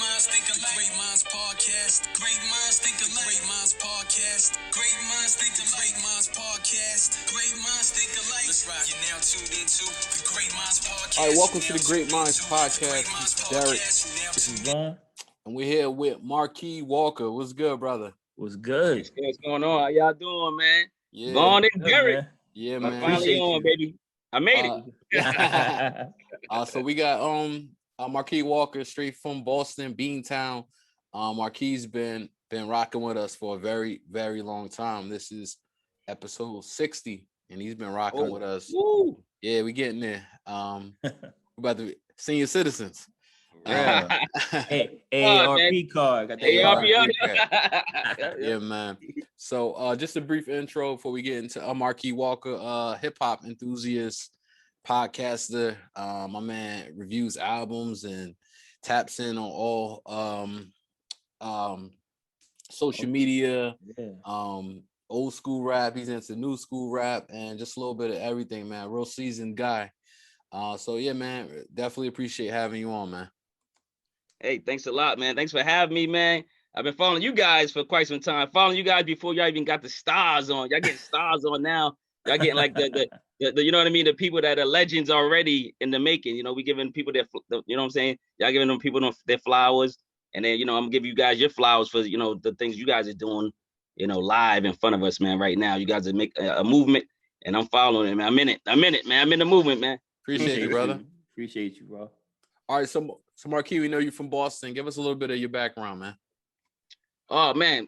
minds think alike. Great minds podcast. Great minds think alike. Great minds podcast. Great minds think alike. Great minds podcast. Great minds think alike. Let's ride. You're now tuned into the Great Minds podcast. All right, welcome to the Great Minds podcast. This is Derrick. This is Vaughn. And we're here with Marquis Walker. What's good, brother? What's good? What's going on? How y'all doing, man? Yeah. Vaughn and Derrick. Yeah, I'm man. finally on, baby. I made it. So we got Marquis Walker straight from Boston, Beantown. Marquis been rocking with us for a very, very long time. This is episode 60, and he's been rocking with us. Woo. Yeah, we getting there. We're about to be senior citizens. AARP card. Got the AARP. Yeah, man. So just a brief intro before we get into Marquis Walker, hip-hop enthusiast, podcaster. My man reviews albums and taps in on all social media, old school rap. He's into new school rap and just a little bit of everything, man. Real seasoned guy. So yeah, man, definitely appreciate having you on, man. Hey, thanks a lot, man. Thanks for having me, man. I've been following you guys for quite some time. Following you guys before y'all even got the stars on. Y'all getting stars on now. Y'all getting like the you know what I mean? The people that are legends already in the making. You know, we giving people their, you know what I'm saying? Y'all giving them people their flowers. And then, you know, I'm gonna give you guys your flowers for, you know, the things you guys are doing, you know, live in front of us, man, right now. You guys are making a movement, and I'm following it, man. I'm in it, man. I'm in the movement, man. Appreciate you, brother. Appreciate you, bro. All right, so Marquis, we know you're from Boston. Give us a little bit of your background, man. Oh man,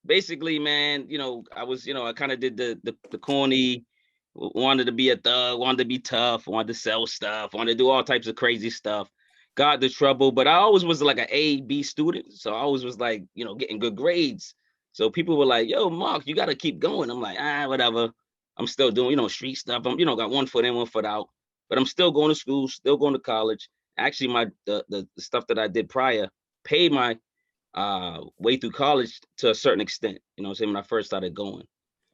basically, man, you know, I kind of did the corny, wanted to be a thug, wanted to be tough, wanted to sell stuff, wanted to do all types of crazy stuff. Got into trouble, but I always was like an A-B student, so I always was like, you know, getting good grades. So people were like, "Yo, Mark, you got to keep going." I'm like, whatever. I'm still doing, you know, street stuff. I'm, you know, got 1 foot in, 1 foot out, but I'm still going to school, still going to college. Actually, the stuff that I did prior paid my way through college to a certain extent, you know what I'm saying, when I first started going.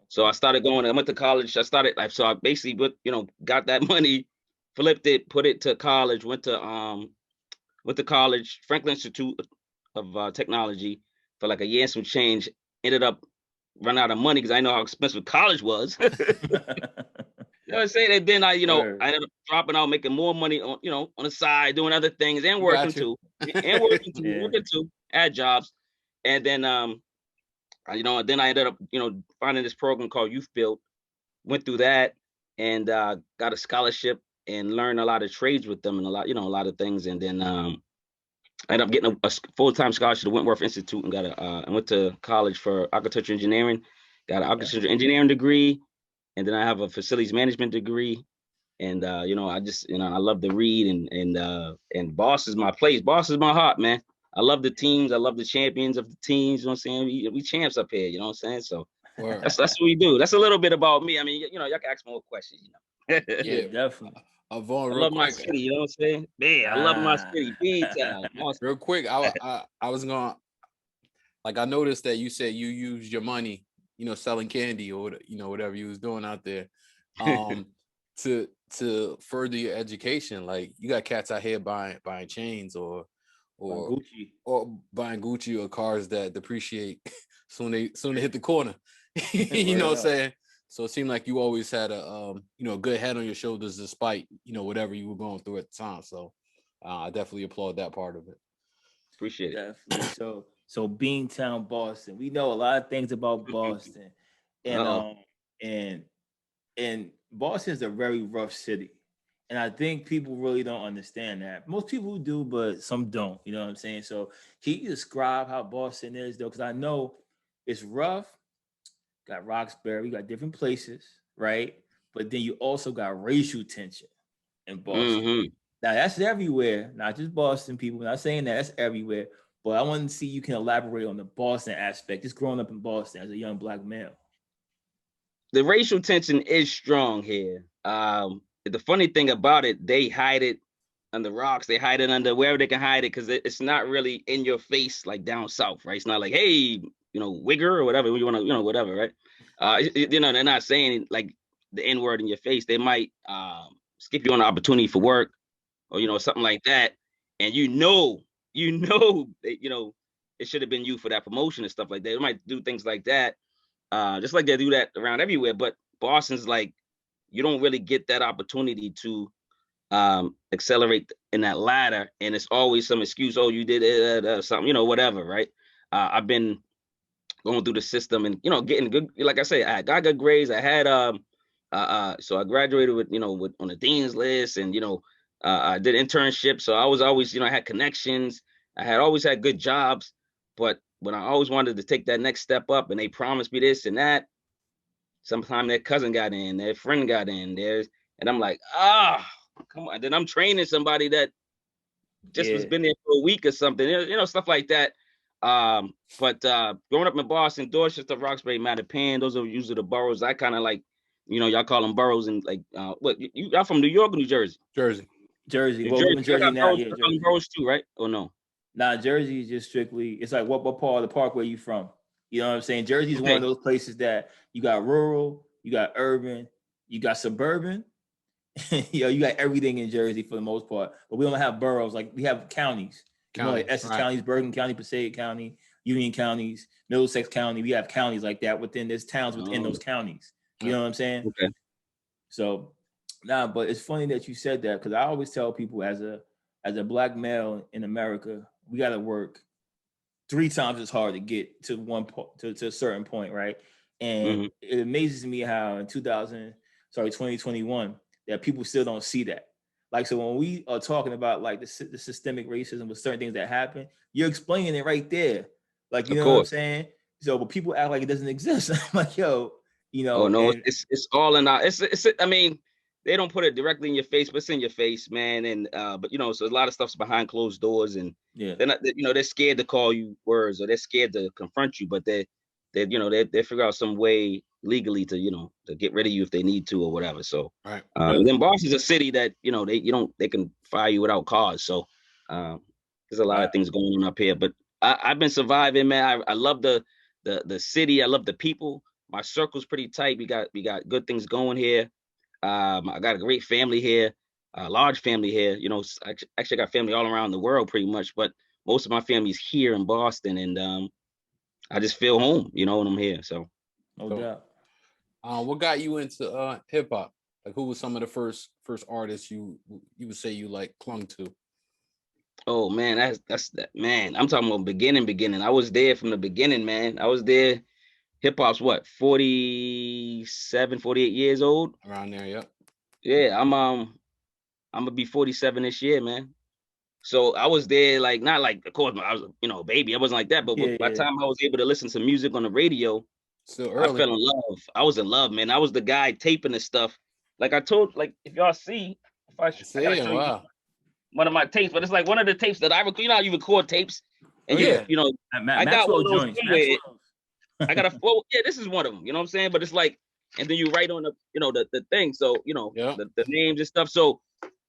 So I started going, I went to college, so I basically, you know, got that money, flipped it, put it to college, went to college, Franklin Institute of Technology for like a year and some change, ended up running out of money because I know how expensive college was. You know what I'm saying? And then I ended up dropping out, making more money on, you know, on the side, doing other things and working too. Working too, at jobs. And then then I ended up, you know, finding this program called Youth Build, went through that and got a scholarship and learned a lot of trades with them and a lot of things. And then I ended up getting a full-time scholarship to Wentworth Institute and I went to college for architecture engineering, got an architecture engineering degree. And then I have a facilities management degree, and you know, I just, you know, I love to read, and Boss is my place. Boss is my heart, man. I love the teams. I love the champions of the teams. You know what I'm saying? We champs up here. You know what I'm saying? So that's what we do. That's a little bit about me. I mean, you know, y'all can ask more questions. You know. Yeah, definitely. Vaughn, I love my city. You know what I'm saying? Yeah, I love my city. Beantown. Real quick, I was gonna, like, I noticed that you said you used your money, you know, selling candy or, you know, whatever you was doing out there, to further your education. Like, you got cats out here buying chains or Gucci. Or buying Gucci or cars that depreciate soon they hit the corner. You know what I'm saying? So it seemed like you always had a you know, a good head on your shoulders despite, you know, whatever you were going through at the time. So I definitely applaud that part of it. Appreciate it. Definitely. So Beantown, Boston. We know a lot of things about Boston, and Boston is a very rough city, and I think people really don't understand that. Most people do, but some don't. You know what I'm saying? So can you describe how Boston is, though? Because I know it's rough. Got Roxbury, you got different places, right? But then you also got racial tension in Boston. Mm-hmm. Now that's everywhere, not just Boston people. Not saying that's everywhere. But I want to see you can elaborate on the Boston aspect, just growing up in Boston as a young Black male. The racial tension is strong here. The funny thing about it, they hide it under rocks. They hide it under wherever they can hide it because it's not really in your face like down south, right? It's not like, hey, you know, wigger or whatever you want to, you know, whatever, right? You know, they're not saying like the N-word in your face. They might skip you on an opportunity for work or, you know, something like that. And you know it should have been you for that promotion and stuff like that. They might do things like that, just like they do that around everywhere. But Boston's like, you don't really get that opportunity to accelerate in that ladder, and it's always some excuse. Oh, you did something, whatever, right? I've been going through the system and getting good. Like I say, I got good grades. I had so I graduated with on the dean's list, and I did internship. So I was always I had connections. I had always had good jobs, but when I always wanted to take that next step up, and they promised me this and that, sometime their cousin got in, their friend got in, and I'm like, come on. Then I'm training somebody that just was been there for a week or something, stuff like that. But growing up in Boston, Dorchester, Roxbury, Mattapan, those are usually the boroughs. I kind of like, y'all call them boroughs, and like, what y'all from New York or New Jersey? Jersey. Well, we're in Jersey now. Yeah, Jersey. Boroughs too, right? Or no? Nah, Jersey is just strictly. It's like what part of the park where you from? You know what I'm saying? Jersey is one of those places that you got rural, you got urban, you got suburban. You got everything in Jersey for the most part, but we don't have boroughs. Like we have counties. Like Essex counties, Bergen County, Passaic County, Union counties, Middlesex County. We have counties like that within there's towns within those counties. You know what I'm saying? Okay. So, but it's funny that you said that, because I always tell people as a black male in America, we got to work 3 times as hard to get to to a certain point, right? And it amazes me how in 2021, that people still don't see that. Like, so when we are talking about like the systemic racism with certain things that happen, you're explaining it right there. Like, you know what I'm saying? So, but people act like it doesn't exist. I'm like, yo, Oh no, it's all in our. It's. I mean, they don't put it directly in your face, but it's in your face, man. And but so a lot of stuff's behind closed doors, and they're not. They're scared to call you words, or they're scared to confront you, but they figure out some way legally to to get rid of you if they need to or whatever. So then Boston's a city that they can fire you without cause. So there's a lot of things going on up here, but I've been surviving, man. I love the city. I love the people. My circle's pretty tight. We got good things going here. I got a great family here, a large family here. I actually got family all around the world pretty much, but most of my family's here in Boston, and I just feel home, when I'm here. So, no doubt. What got you into hip hop? Like, who was some of the first artists you would say you like clung to? Oh man, that's that man. I'm talking about beginning. I was there from the beginning, man. I was there. Hip hop's what, 47, 48 years old? Around there, yep. Yeah, I'm gonna be 47 this year, man. So I was there, like, not like, of course, I was, a baby. I wasn't like that, but by the time I was able to listen to music on the radio, still early. I fell in love. I was in love, man. I was the guy taping the stuff. Like I told, like, if y'all see, I gotta show you one of my tapes, but it's like one of the tapes that I record. You know how you record tapes, and I got one of those somewhere. I got this is one of them. You know what I'm saying? But it's like, and then you write on the, the thing. So the names and stuff. So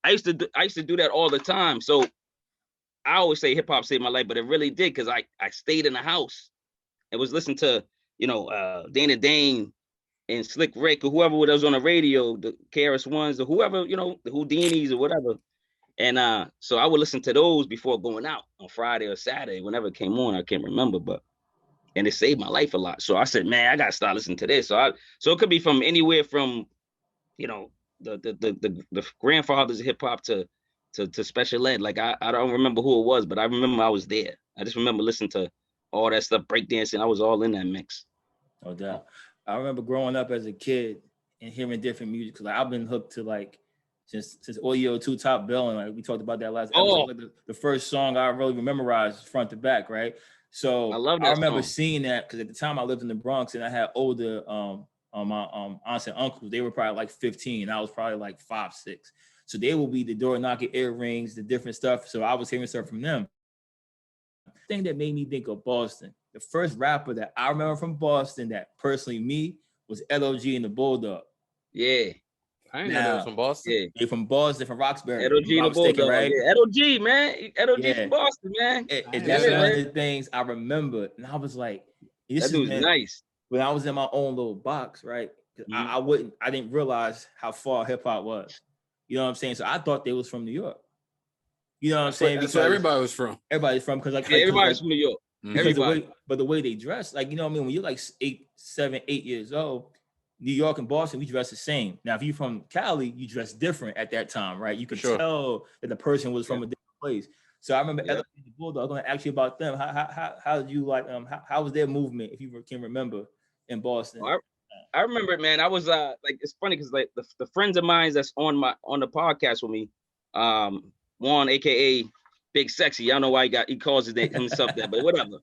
I used to do that all the time. So I always say hip hop saved my life, but it really did, because I stayed in the house and was listening to Dana Dane and Slick Rick or whoever was on the radio, the KRS Ones or whoever, the Houdinis or whatever. And so I would listen to those before going out on Friday or Saturday, whenever it came on. I can't remember, and it saved my life a lot. So I said, man, I gotta start listening to this. So it could be from anywhere from, the grandfathers of hip hop to special ed. Like I don't remember who it was, but I remember I was there. I just remember listening to all that stuff, breakdancing. I was all in that mix. No doubt. I remember growing up as a kid and hearing different music, because I've been hooked to like since Audio 2 Top Bill, and like we talked about that last episode. Like the first song I really memorized front to back, right? So I remember seeing that, because at the time I lived in the Bronx and I had older my aunts and uncles. They were probably like 15. I was probably like 5, 6. So they will be the door knocking, earrings, the different stuff. So I was hearing stuff from them. The thing that made me think of Boston, the first rapper that I remember from Boston that personally me was LOG and the Bulldog. Yeah. I ain't know they was from Boston. Yeah. They're from Boston, from Roxbury. LOG and the Bulldog, right? Yeah. LOG, man. LOG from Boston, man. That's one of the things I remember. And I was like, that dude's nice. When I was in my own little box, right? I didn't realize how far hip hop was. You know what I'm saying? So I thought they was from New York. You know what I'm saying? That's where everybody was from. Everybody's from because everybody's from New York. Everybody. The way they dress, like, you know what I mean? When you're like 7, 8 years old, New York and Boston, we dress the same. Now, if you're from Cali, you dress different at that time, right? You could tell that the person was from a different place. So I remember the Bulldog. I'm going to ask you about them. How did you like how was their movement, if you can remember, in Boston? Well, I remember it, man. I was like, it's funny because like the friends of mine that's on the podcast with me, Juan, aka Big Sexy. I don't know why he calls himself that, but whatever.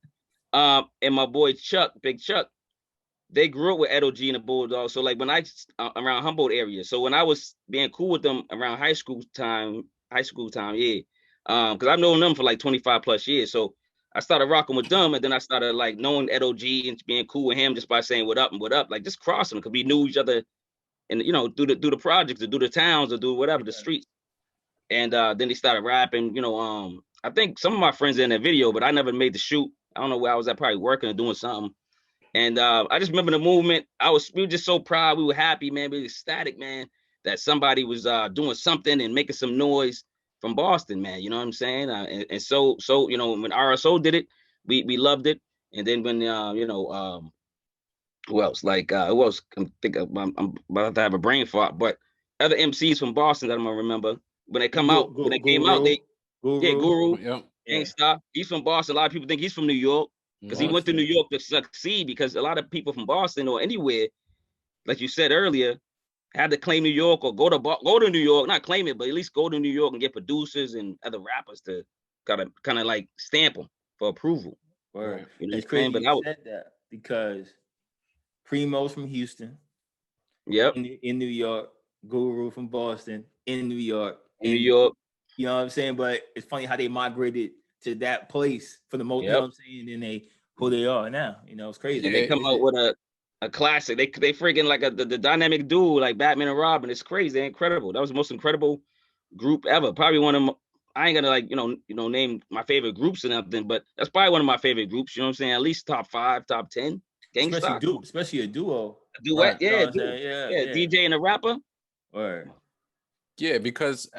And my boy Chuck, Big Chuck, they grew up with Edo G and the Bulldog. So like when I around Humboldt area, so when I was being cool with them around high school time, yeah. Because I've known them for like 25 plus years. So I started rocking with them, and then I started like knowing Edo G and being cool with him just by saying what up and what up, like just crossing because we knew each other, and you know, do the projects, or do the towns, or do whatever, the streets. And then they started rapping. You know, I think some of my friends are in that video, but I never made the shoot. I don't know where I was at, probably working or doing something. And I just remember the movement. We were just so proud. We were happy, man. We were ecstatic, man, that somebody was doing something and making some noise from Boston, man. You know what I'm saying? And so you know, when RSO did it, we loved it. And then when you know, who else? Like who else? I'm about to have a brain fart, but other MCs from Boston that I'm gonna remember when they come out. When they came out, Guru, Gangsta. He's from Boston. A lot of people think he's from New York. Because he went to New York to succeed, because a lot of people from Boston or anywhere, like you said earlier, had to claim New York or go to New York, not claim it, but at least go to New York and get producers and other rappers to kind of like stamp them for approval. Right. You know, it's crazy you said that, because Primo's from Houston. Yep. In New York, Guru from Boston, in New York. New York. You know what I'm saying? But it's funny how they migrated to that place for the most, you know what I'm saying? And they who they are now. You know, it's crazy. And they come out with a classic. They freaking like the dynamic duo, like Batman and Robin. It's crazy. They're incredible. That was the most incredible group ever. Probably one of them. I ain't gonna like, you know, name my favorite groups or nothing, but that's probably one of my favorite groups. You know what I'm saying? At least top 5, top 10. Gangsta. Especially a duo. A duet, right. yeah, DJ and a rapper. Right. Yeah, because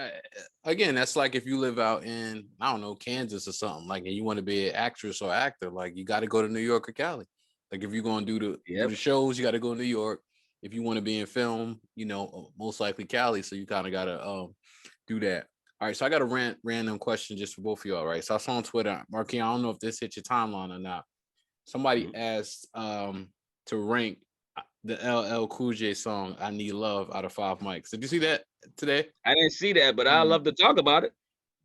again, that's like if you live out in, I don't know, Kansas or something, like, and you want to be an actress or actor, like you got to go to New York or Cali. Like if you're going to do the shows, you got to go to New York. If you want to be in film, you know, most likely Cali. So you kind of got to do that. All right, so I got a random question just for both of y'all, right? So I saw on Twitter, Marquis, I don't know if this hit your timeline or not. Somebody asked to rank the LL Cool J song "I Need Love" out of 5 mics. Did you see that today? I didn't see that, but I love to talk about it.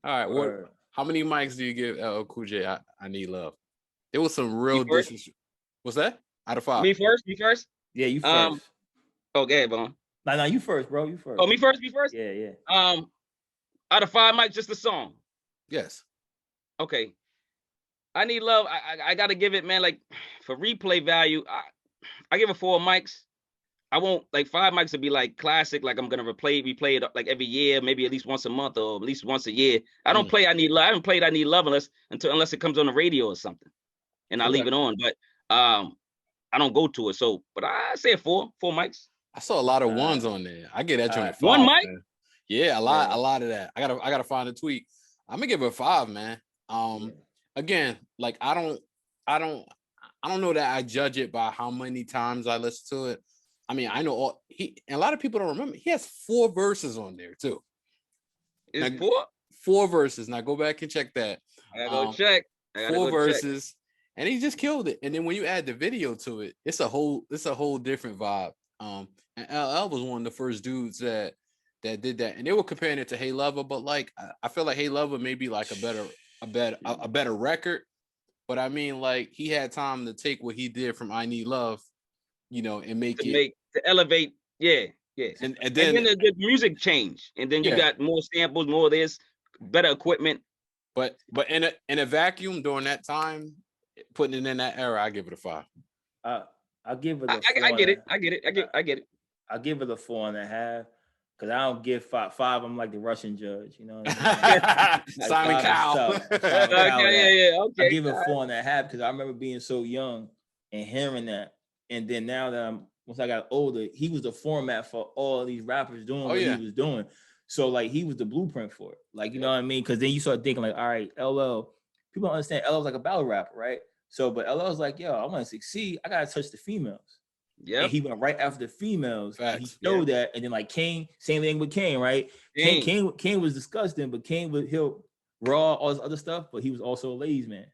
All right, how many mics do you give LL Cool J I Need Love? There was some real disrespect. What's that? Out of 5. Me first? Yeah, you first. Okay, Bon. No, you first, bro. You first. Oh, me first? Yeah. Out of 5 mics, just the song. Yes. Okay. I Need Love. I gotta give it, man, like for replay value, I give it 4 mics. I won't, like 5 mics would be like classic, like I'm gonna replay it like every year, maybe at least once a month or at least once a year. I don't play I Need Love. I haven't played I Need Love unless it comes on the radio or something, and I leave it on. But I don't go to it. So, but I say 4 mics. I saw a lot of ones on there. I get that joint 5. 1 mic? Man. Yeah, a lot of that. I gotta find a tweet. I'm gonna give it 5, man. Again, like I don't know that I judge it by how many times I listen to it. I mean, I know and a lot of people don't remember. He has 4 verses on there too. Is 4 verses. Now go back and check that. I gotta go check. 4 verses, and he just killed it. And then when you add the video to it, it's a whole different vibe. And LL was one of the first dudes that did that, and they were comparing it to Hey Lover, but like I feel like Hey Lover may be like a better record. But I mean, like he had time to take what he did from I Need Love, you know, and to elevate, yeah. And then the music changed, and then you got more samples, more of this, better equipment. But in a vacuum during that time, putting it in that era, I give it a 5. I'll give it a 4. I get it. I get it. I'll give it a 4.5. Because I don't give 5. I'm like the Russian judge, you know what I mean? Simon Cowell. Okay. I give it 4.5 because I remember being so young and hearing that. And then now that once I got older, he was the format for all these rappers doing what he was doing. So like he was the blueprint for it. Like, you know what I mean? Because then you start thinking like, all right, LL, people don't understand LL's like a battle rapper, right? So, but LL's like, yo, I want to succeed. I gotta touch the females. Yeah. And he went right after the females. And he Facts. showed that. And then like Kane, same thing with Kane, right? Kane was disgusting, but Kane would he'll raw all this other stuff, but he was also a ladies man.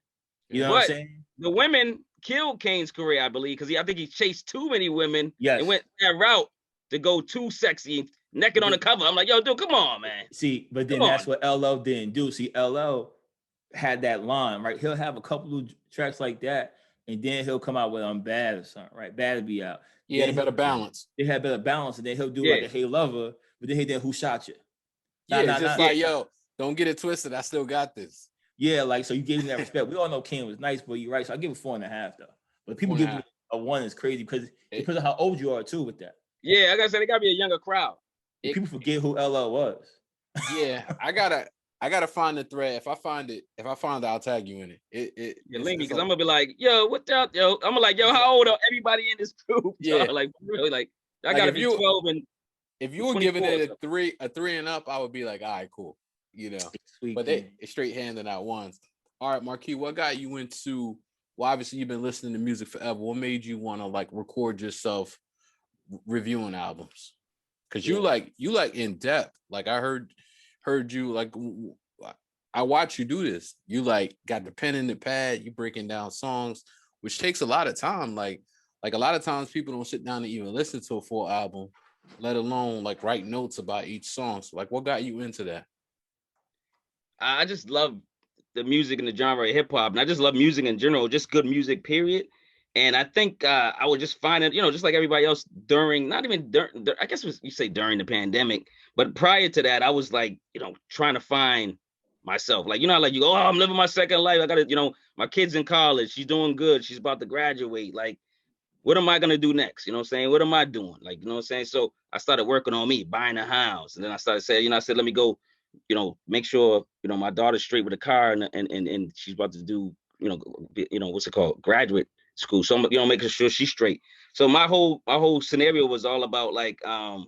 You know what I'm saying? The women killed Kane's career, I believe, because I think he chased too many women and went that route to go too sexy, naked on the cover. I'm like, yo, dude, come on, man. See, but then that's what LL didn't do. See, LL had that line, right? He'll have a couple of tracks like that, and then he'll come out with I'm Bad or something, right? Bad to be out. He had a better balance. They had better balance, and then he'll do like a Hey Lover, but then he did Who Shot You? It's just like, yo, don't get it twisted. I still got this. Yeah, like, so you gave him that respect. We all know Kane was nice, but you're right. So I give it 4.5 though. But people give you a 1 is crazy because it depends on how old you are too with that. Yeah, like I said, it gotta be a younger crowd. People forget who LL was. Yeah, I gotta find the thread. If I find it, I'll tag you in it. Link me, because I'm gonna be like, yo, what the yo? I'm gonna like, yo, how old are everybody in this group? Yeah, like really, like I gotta be 12 and. If you were giving it a three and up, I would be like, all right, cool, you know. Sweet, but they straight handing out ones. All right, Marquis, what got you into? Well, obviously you've been listening to music forever. What made you want to like record yourself reviewing albums? Because you like in depth. Like I heard you like. I watch you do this. You like got the pen and the pad. You breaking down songs, which takes a lot of time. Like a lot of times people don't sit down and even listen to a full album, let alone like write notes about each song. So like, what got you into that? I just love the music and the genre of hip hop, and I just love music in general, just good music, period. And I think I would just find it, just like everybody else during, not even during, I guess you say during the pandemic, but prior to that, I was like, trying to find myself. Like, like you go, oh, I'm living my second life. I got to, my kid's in college. She's doing good. She's about to graduate. Like, what am I going to do next? You know what I'm saying? What am I doing? Like, you know what I'm saying? So I started working on me, buying a house. And then I started saying, I said, let me go, make sure, my daughter's straight with a car and she's about to do, what's it called? Graduate school. So, making sure she's straight. So my whole scenario was all about like, I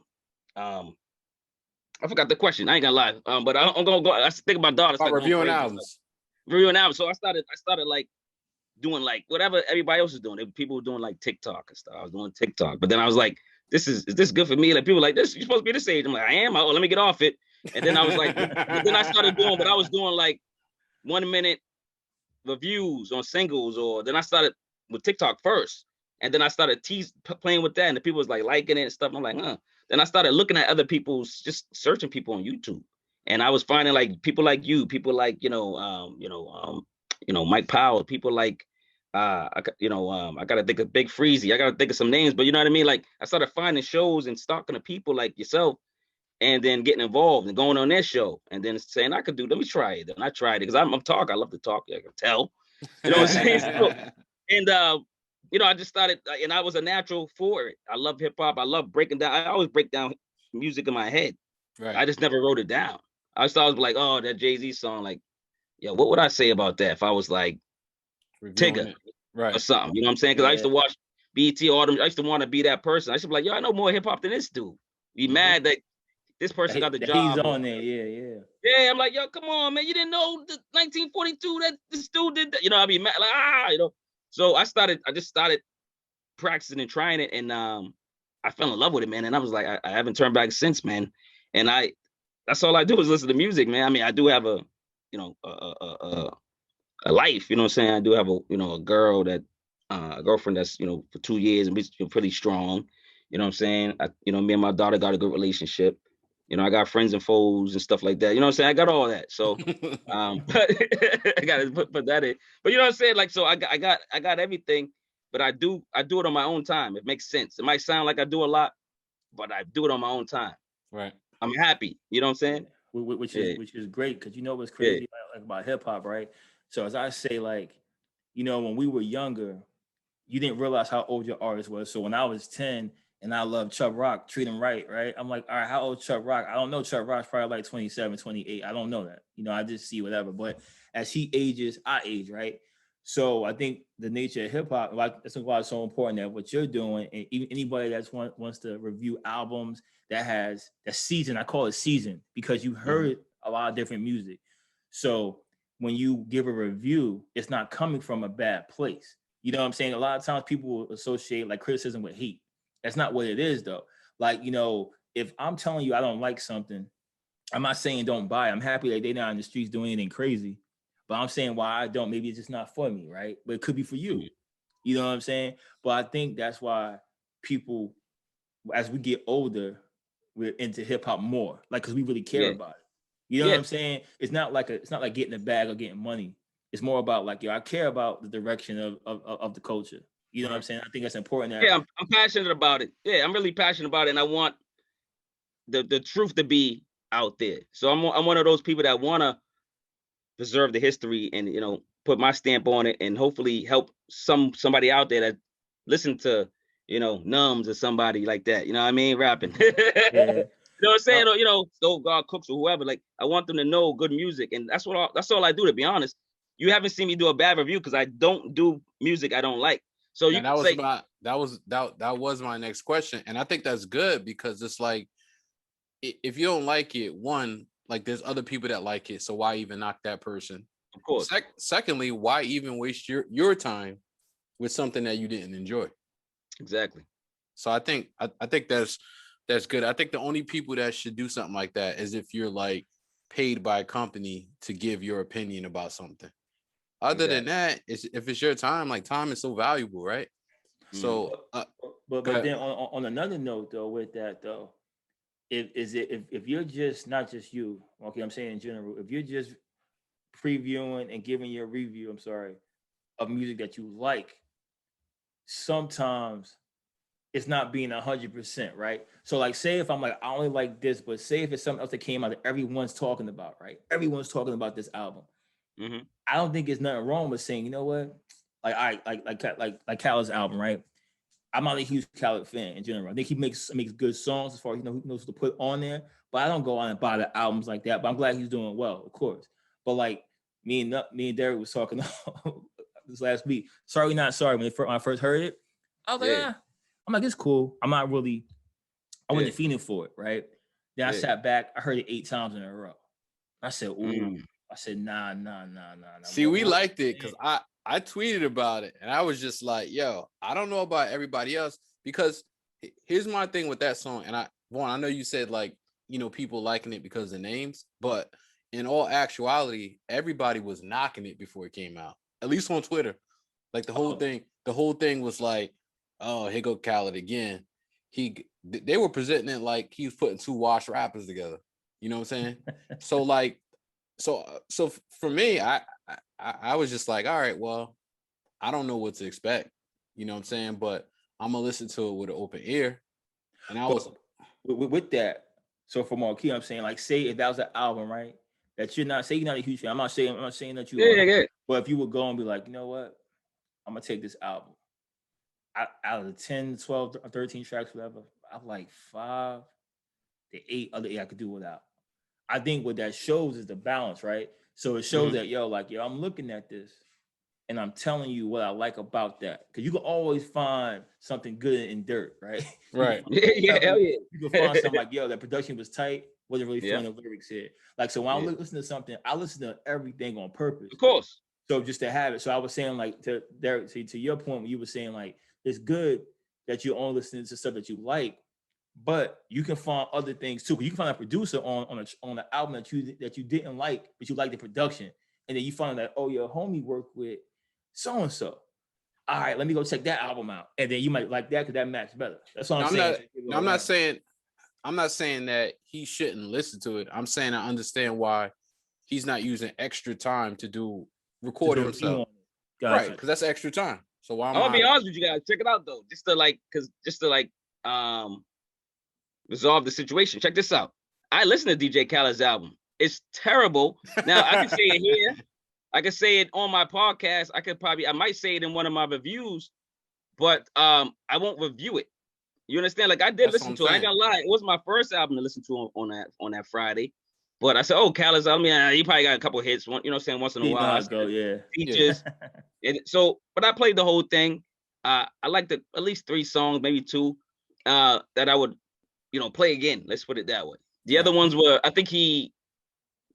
forgot the question. I ain't gonna lie. But I'm gonna go. I think my daughter's like reviewing albums. Reviewing albums. So I started like doing like whatever everybody else is doing. People were doing like TikTok and stuff. I was doing TikTok, but then I was like, is this good for me? Like people were like, this, you're supposed to be this age. I'm like, I am. Oh, let me get off it. And then I was like, then I started doing, but I was doing like 1 minute reviews on singles, or then I started with TikTok first. And then I started playing with that, and the people was like liking it and stuff. I'm like, huh. Then I started looking at other people's, just searching people on YouTube, and I was finding like people like you, people like Mike Powell, people like I gotta think of Big Freezy, I gotta think of some names, but you know what I mean. Like I started finding shows and stalking to people like yourself, and then getting involved and going on their show, and then saying I could do. Let me try it. And I tried it because I'm talk. I love to talk. I can tell. You know what I'm saying? So, and I just started, and I was a natural for it. I love hip hop. I love breaking down. I always break down music in my head. Right. I just never wrote it down. I was like, oh, that Jay-Z song, like, yeah, what would I say about that if I was like Tigger or something? You know what I'm saying? Because I used to watch BET all them. I used to want to be that person. I used to be like, yo, I know more hip hop than this dude. Be mad that this person got the job. He's on there, yeah. Yeah, I'm like, yo, come on, man. You didn't know the 1942 that this dude did that. I'd be mad, like, So I just started practicing and trying it, and I fell in love with it, man. And I was like, I haven't turned back since, man. And that's all I do is listen to music, man. I mean, I do have a life, you know what I'm saying? I do have a girl that a girlfriend that's for 2 years, and we're pretty strong. You know what I'm saying? Me and my daughter got a good relationship. I got friends and foes and stuff like that. You know what I'm saying? I got all that. So, but I got to put that in. But you know what I'm saying? Like, so I got everything, but I do it on my own time. It makes sense. It might sound like I do a lot, but I do it on my own time. Right. I'm happy. You know what I'm saying? Which is great, because what's crazy about hip hop, right? So as I say, like, when we were younger, you didn't realize how old your artist was. So when I was 10. And I love Chubb Rock, Treat Him Right, right? I'm like, all right, how old Chubb Rock? I don't know. Chubb Rock's probably like 27, 28. I don't know that. I just see whatever. But as he ages, I age, right? So I think the nature of hip hop, like that's why it's so important that what you're doing, and even anybody that's wants to review albums that's seasoned, I call it seasoned because you heard a lot of different music. So when you give a review, it's not coming from a bad place. You know what I'm saying? A lot of times people will associate like criticism with hate. That's not what it is though. Like, you know, if I'm telling you I don't like something, I'm not saying don't buy it. I'm happy that they're not in the streets doing anything crazy. But I'm saying why I don't, maybe it's just not for me, right? But it could be for you. You know what I'm saying? But I think that's why people, as we get older, we're into hip hop more. Like, cause we really care about it. You know what I'm saying? It's not like getting a bag or getting money. It's more about like, yo, I care about the direction of the culture. You know what I'm saying? I think that's important. I'm passionate about it. Yeah, I'm really passionate about it, and I want the truth to be out there. So I'm one of those people that want to preserve the history and, you know, put my stamp on it and hopefully help somebody out there that listen to, you know, Numbs or somebody like that. You know what I mean? Rapping. You know what I'm saying? Or, you know, Stove God Cooks or whoever. Like, I want them to know good music, and that's all I do, to be honest. You haven't seen me do a bad review because I don't do music I don't like. So you can say that was my next question, and I think that's good because it's like, if you don't like it, one, like there's other people that like it, so why even knock that person? Of course. Secondly, why even waste your time with something that you didn't enjoy? Exactly. So I think that's good. I think the only people that should do something like that is if you're like paid by a company to give your opinion about something. Other than that, if it's your time, like time is so valuable, right? So, but then on another note though, with that though, if you're just not just you, okay, I'm saying in general, if you're just previewing and giving your review, of music that you like, sometimes it's not being 100%, right? So like, say if I'm like, I only like this, but say if it's something else that came out that everyone's talking about, right? Everyone's talking about this album. I don't think there's nothing wrong with saying, you know what, like Khaled's album, right? I'm not a huge Khaled fan in general. I think he makes good songs as far as, you know, he knows to put on there. But I don't go on and buy the albums like that. But I'm glad he's doing well, of course. But like me and Derrick was talking this last week. Sorry, not sorry. When I first heard it, I was like, I'm like, it's cool. I wasn't feeling for it, right? Then I sat back. I heard it 8 times in a row. I said, ooh. I said, nah. See, we liked it because I tweeted about it and I was just like, yo, I don't know about everybody else, because here's my thing with that song. And I know you said like, you know, people liking it because of the names, but in all actuality, everybody was knocking it before it came out, at least on Twitter. Like the whole thing was like, oh, here go Khaled again. They were presenting it like he was putting 2 washed rappers together. You know what I'm saying? So like, so for me, I was just like, all right, well, I don't know what to expect. You know what I'm saying? But I'm gonna listen to it with an open ear. And I was with that. So for Marquis, I'm saying, like, say if that was an album, right? That you're not a huge fan. I'm not saying that you are. Yeah. But if you would go and be like, you know what? I'm gonna take this album. Out of the 10, 12, 13 tracks, whatever, I'm like 5, the 8 other 8 I could do without. I think what that shows is the balance, right? So it shows that, I'm looking at this and I'm telling you what I like about that. Because you can always find something good in dirt, right? Right. Hell yeah. You can find something like, that production was tight, wasn't really feeling the lyrics here. Like, so when I listen to something, I listen to everything on purpose. Of course. So just to have it. So I was saying, like, to Derrick, to your point, when you were saying, like, it's good that you're only listening to stuff that you like, but you can find other things too. You can find a producer on an album that you didn't like, but you like the production, and then you find that, oh, your homie worked with so and so. All right, let me go check that album out, and then you might like that because that matches better. That's what I'm saying. I'm not saying that he shouldn't listen to it. I'm saying I understand why he's not using extra time to record himself, right? Because that's extra time. So why? I'm gonna be honest with you guys. Check it out though, just to resolve the situation. Check this out. I listened to DJ Khaled's album. It's terrible. Now I can say it here. I can say it on my podcast. I might say it in one of my reviews, but I won't review it. You understand? Like, I did listen to it. I ain't gonna lie. It was my first album to listen to on that Friday. But I said, oh, Khaled's, I mean, he probably got a couple hits, you know what I'm saying, once in a You know while. how I it go, yeah. Features. And so, but I played the whole thing. I liked at least 3 songs, maybe 2, that I would, play again. Let's put it that way. The other ones were, I think he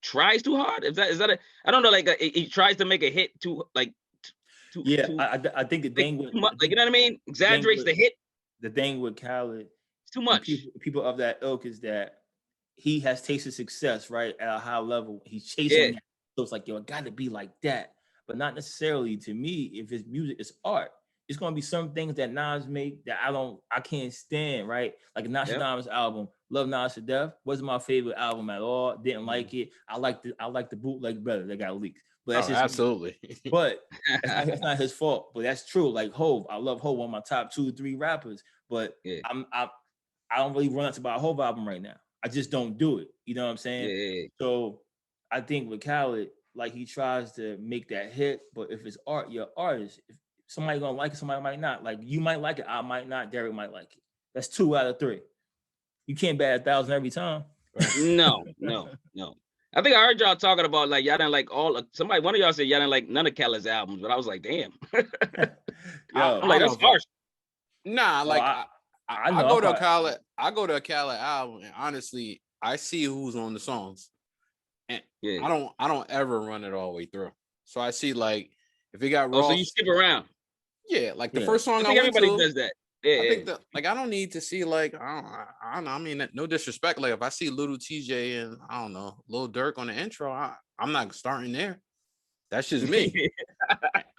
tries too hard. Is that I don't know, like he tries to make a hit too, like, too, I think the thing with, like, you know what I mean? Exaggerates the hit. The thing with Khaled, It's too much. People of that ilk is that he has tasted success, right, at a high level. He's chasing that. So it's like, yo, it got to be like that. But not necessarily. To me, if it's music, it's art. It's gonna be some things that Nas make that I can't stand, right? Like Nas' album, Love Nas to Death, wasn't my favorite album at all. Didn't like it. I like the bootleg better that got leaked. But that's just absolutely. But that's not his fault. But that's true. Like Hov, I love Hov, one of my top 2 or 3 rappers. But I don't really run out to buy a Hov album right now. I just don't do it. You know what I'm saying? Yeah. So I think with Khaled, like he tries to make that hit, but if it's art, you're an artist. If somebody gonna like it, somebody might not. Like you might like it, I might not, Derrick might like it. That's 2 out of 3. You can't bat 1,000 every time. No. I think I heard y'all talking about like y'all didn't like one of y'all said y'all didn't like none of Khaled's albums, but I was like, damn. I'm like, that's harsh. Nah, like I go to a Khaled album, and honestly, I see who's on the songs. And I don't ever run it all the way through. So I see like if it got Ross. So you skip around. Yeah, like the first song I think everybody does that. Yeah, I think I don't need to see like I don't know. I mean, no disrespect. Like if I see Little TJ and I don't know Lil Durk on the intro, I'm not starting there. That's just me.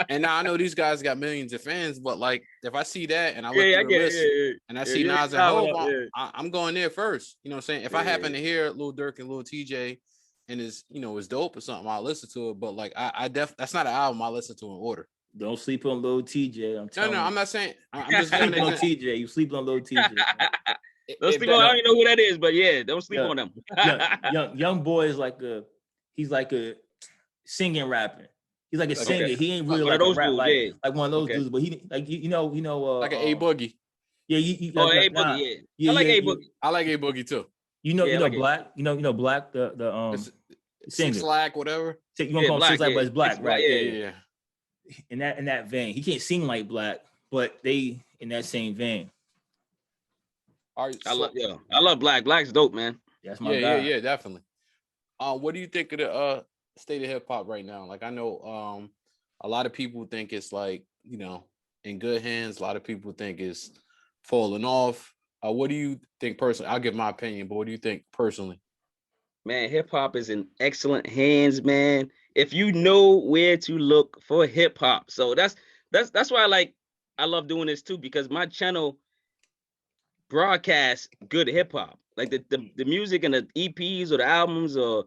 And now I know these guys got millions of fans, but like if I see that and I look through the list and I see Nas and Hov, I'm going there first. You know what I'm saying? If I happen to hear Lil Durk and Lil TJ and is dope or something, I'll listen to it. But like that's not an album I listen to in order. Don't sleep on Lil TJ. I'm telling you. I'm not saying. I'm just giving on TJ. You sleep on Lil TJ. Don't sleep on. I don't even know who that is, but yeah, don't sleep on them. young boy is like he's like a singing rapping. He's like a singer. He ain't really like a rap dudes, like one of those dudes, but he like you know like an A Boogie. Yeah, A Boogie. Yeah, I like A Boogie. I like A Boogie too. You know Black. You know Black the singer. Six Flag, whatever. You want to call him Six Flag, but it's Black, right? Yeah. In that vein, he can't sing like Black, but they in that same vein. All right, I love Black. Black's dope, man. That's my guy. Yeah, definitely. What do you think of the state of hip hop right now? Like I know a lot of people think it's like, in good hands. A lot of people think it's falling off. What do you think personally? I'll give my opinion, but what do you think personally? Man, hip hop is in excellent hands, man. If you know where to look for hip hop. So that's why I love doing this too, because my channel broadcasts good hip hop. Like the music and the EPs or the albums or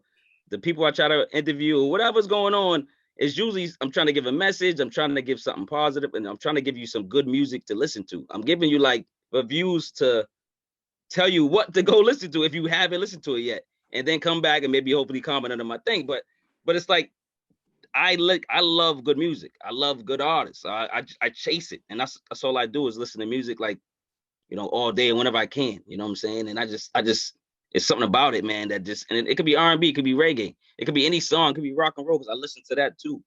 the people I try to interview or whatever's going on is usually I'm trying to give a message, I'm trying to give something positive, and I'm trying to give you some good music to listen to. I'm giving you like reviews to tell you what to go listen to if you haven't listened to it yet, and then come back and maybe hopefully comment under my thing. But it's like I love good music. I love good artists. I chase it, and that's all I do is listen to music like all day and whenever I can. You know what I'm saying? And I just it's something about it, man, that just, and it could be R&B, it could be reggae, it could be any song, it could be rock and roll, because I listen to that too.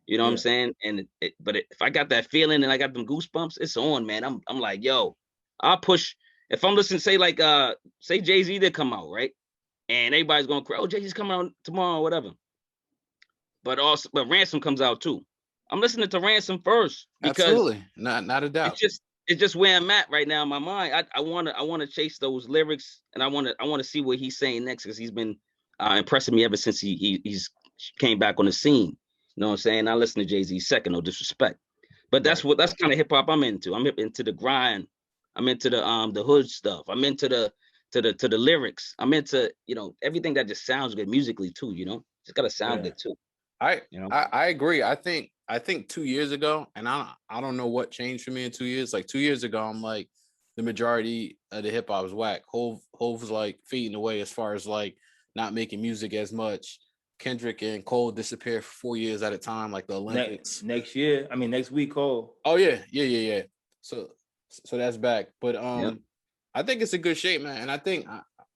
You know what I'm saying? And if I got that feeling and I got them goosebumps, it's on, man. I'm like, yo, I'll push. If I'm listening, say Jay-Z did come out, right? And everybody's going cry, oh, Jay-Z's coming out tomorrow or whatever. But Ransom comes out too. I'm listening to Ransom first. Because absolutely. Not a doubt. It's just where I'm at right now in my mind. I want to chase those lyrics, and I want to see what he's saying next, because he's been impressing me ever since he's came back on the scene. You know what I'm saying? I listen to Jay-Z second, no disrespect, but that's kind of hip hop I'm into. I'm into the grind. I'm into the hood stuff. I'm into the lyrics. I'm into everything that just sounds good musically too. Just gotta sound good too. I agree. I think 2 years ago, and I don't know what changed for me in 2 years. Like 2 years ago, I'm like the majority of the hip hop was whack. Hov was like fading away as far as like not making music as much. Kendrick and Cole disappeared for 4 years at a time, like the Olympics. Next week, Cole. Oh yeah. So that's back. But I think it's a good shape, man. And I think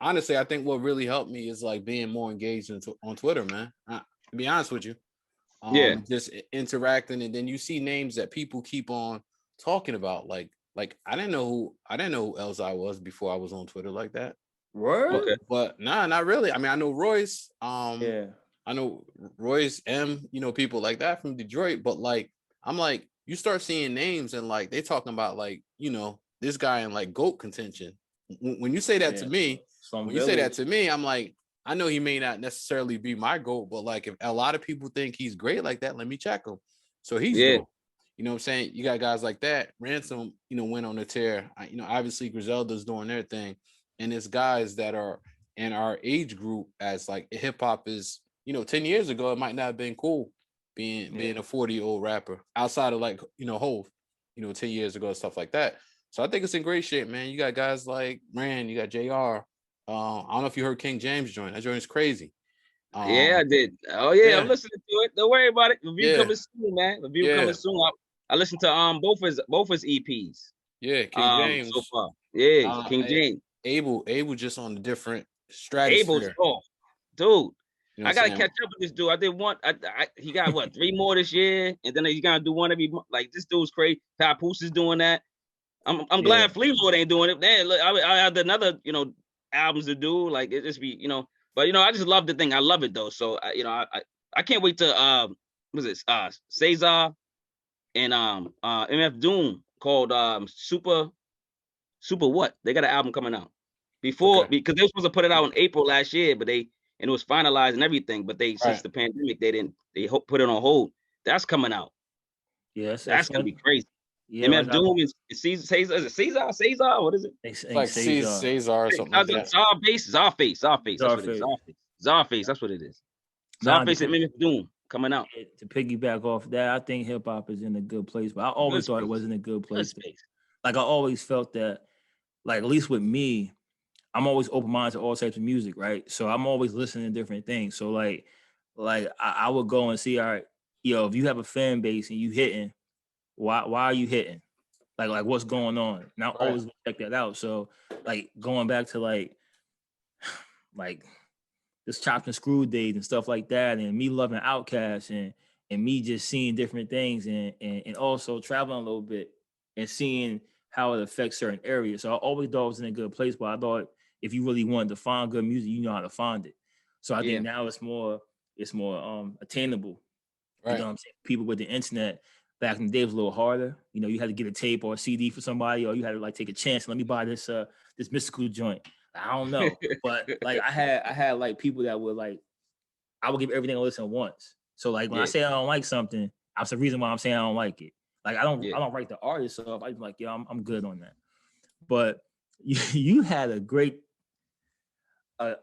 honestly, I think what really helped me is like being more engaged on Twitter, man. To be honest with you, just interacting, and then you see names that people keep on talking about. Like I didn't know who else I was before I was on Twitter like that. Word? But nah, not really. I mean, I know Royce. Yeah. I know Royce M. You know, people like that from Detroit. But like, I'm like, you start seeing names and like they talking about like, you know, this guy in like GOAT contention. When you say that to me, I'm like, I know he may not necessarily be my GOAT, but like if a lot of people think he's great like that, let me check him. So he's GOAT. You know what I'm saying? You got guys like that. Ransom, you know, went on a tear. You know, obviously Griselda's doing their thing. And it's guys that are in our age group as like hip hop is, you know, 10 years ago, it might not have been cool being a 40-year-old rapper outside of like, you know, Hov, you know, 10 years ago and stuff like that. So I think it's in great shape, man. You got guys like Rand, you got JR. I don't know if you heard King James join. That joint is crazy. I did. Oh yeah, I'm listening to it. Don't worry about it. Review coming soon, man. Review coming soon. I listened to both his EPs. Yeah, King James so far. Yeah, King James. Abel just on a different stratosphere. Abel's off, dude. You know I gotta catch up with this dude. I did one. He got what 3 more this year, and then he's gonna do one every month. Like this dude's crazy. Papoose is doing that. I'm glad Fleetwood ain't doing it. Man, look, I had another albums to do. Like it just be but I just love the thing. I love it though. So I can't wait to what's this Cesar and MF Doom called Super what? They got an album coming out because they were supposed to put it out in April last year, but it was finalized and everything. But since the pandemic, they put it on hold. That's coming out. Yes, that's gonna be crazy. Yeah, MF Doom is Caesar. Is it Caesar? Caesar? What is it? It's like Caesar or something like that. Czarface. That's what it is. Czarface. That's what it is. Czarface and MF Doom coming out. To piggyback off that, I think hip hop is in a good place, but I always thought it was in a good place. Like I always felt that, like at least with me, I'm always open minded to all types of music, right? So I'm always listening to different things. So like I would go and see, all right, if you have a fan base and you hitting, why are you hitting? Like what's going on? And I always check that out. So like going back to like this chopped and screwed days and stuff like that, and me loving Outkast and me just seeing different things and also traveling a little bit and seeing how it affects certain areas. So I always thought it was in a good place, but I thought if you really wanted to find good music, you know how to find it. So I think now it's more attainable. Right. You know what I'm saying? People with the internet back in the day was a little harder. You had to get a tape or a CD for somebody, or you had to like take a chance. Let me buy this mystical joint. I don't know, but like I had like people that would like, I would give everything a listen once. So like when I say I don't like something, that's the reason why I'm saying I don't like it. Like I don't write the artist up. I'm like, I'm good on that. But you had a great, I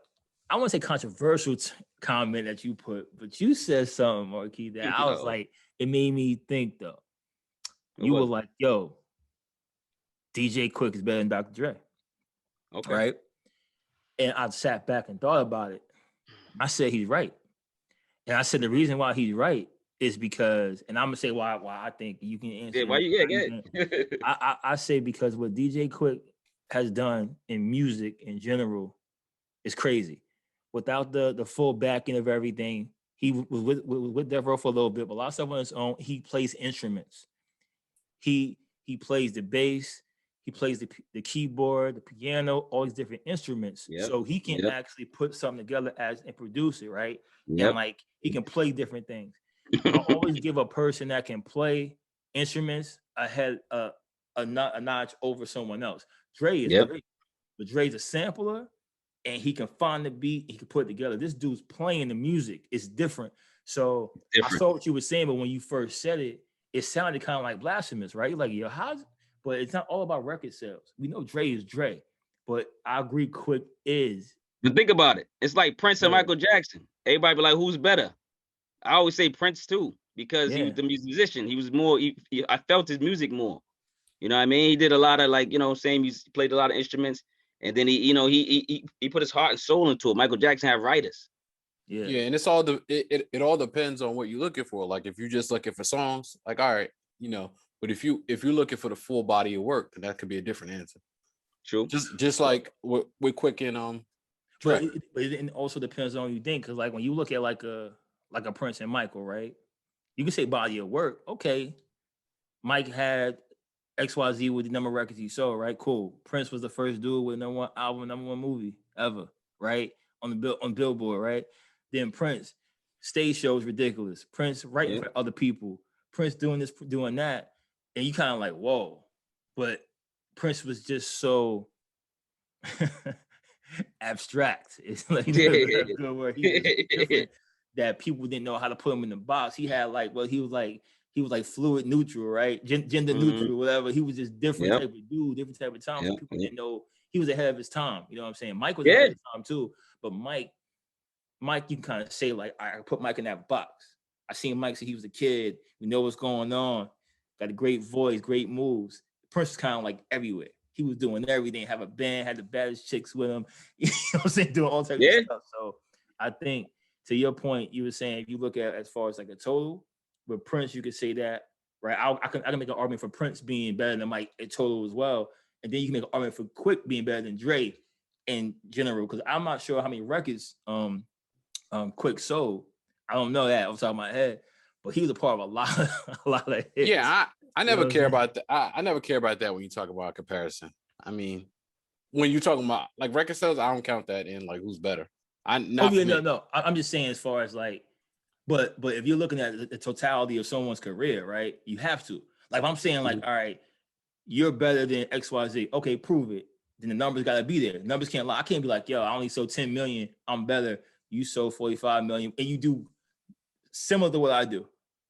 want to say controversial comment that you put, but you said something, Marquis, that I was like, it made me think though. You were like, yo, DJ Quick is better than Dr. Dre. Okay. Right? And I sat back and thought about it. I said he's right. And I said the reason why he's right is because, and I'm gonna say why I think you can answer. Yeah, why you get I say because what DJ Quick has done in music in general is crazy. Without the full backing of everything, he was with Death Row for a little bit, but a lot of stuff on his own. He plays instruments. He plays the bass. He plays the keyboard, the piano, all these different instruments. Yep. So he can actually put something together and produce it, right? Yep. And like he can play different things. I always give a person that can play instruments a notch over someone else. Dre is great, but Dre's a sampler, and he can find the beat. He can put it together. This dude's playing the music. It's different. So I saw what you were saying, but when you first said it, it sounded kind of like blasphemous, right? You're like, yo, how's? But it's not all about record sales. We know Dre is Dre, but I agree Quick is. But think about it. It's like Prince and Michael Jackson. Everybody be like, who's better? I always say Prince too, because he was the musician. He was more, I felt his music more. You know what I mean? He did a lot of like, he played a lot of instruments. And then he put his heart and soul into it. Michael Jackson had writers. Yeah, and it's all it all depends on what you're looking for. Like if you're just looking for songs, like all right, but if you're looking for the full body of work, then that could be a different answer. True. Just like with Quick and But it also depends on what you think, because like when you look at like a Prince and Michael, right? You can say body of work. Okay, Mike had XYZ with the number of records he sold, right? Cool. Prince was the first dude with number one album, number one movie ever, right? On Billboard, right? Then Prince, stage shows ridiculous. Prince writing for other people. Prince doing this, doing that, and you kind of like, whoa. But Prince was just so abstract. It's like a good word. He was different that people didn't know how to put him in the box. He had like, well, he was like fluid neutral, right? Gender neutral, whatever. He was just different type of dude, different type of time. So people didn't know he was ahead of his time. You know what I'm saying? Mike was ahead of his time too. But Mike, you can kind of say like, I put Mike in that box. I seen Mike since he was a kid. We know what's going on. Got a great voice, great moves. Prince was kind of like everywhere. He was doing everything. Have a band, had the baddest chicks with him. You know what I'm saying? Doing all types of stuff. So I think to your point, you were saying if you look at as far as like a total, with Prince, you could say that, right? I can make an argument for Prince being better than Mike in total as well. And then you can make an argument for Quick being better than Dre in general, because I'm not sure how many records Quick sold. I don't know that off the top of my head, but he was a part of a lot of hits. Yeah, I never care about that. I never care about that when you talk about comparison. I mean, when you're talking about like record sales, I don't count that in like who's better. No. I'm just saying as far as like, but if you're looking at the totality of someone's career, right? You have to. Like if I'm saying like, all right, you're better than XYZ. Okay, prove it. Then the numbers got to be there. The numbers can't lie. I can't be like, yo, I only sold 10 million. I'm better. You sold 45 million, and you do similar to what I do.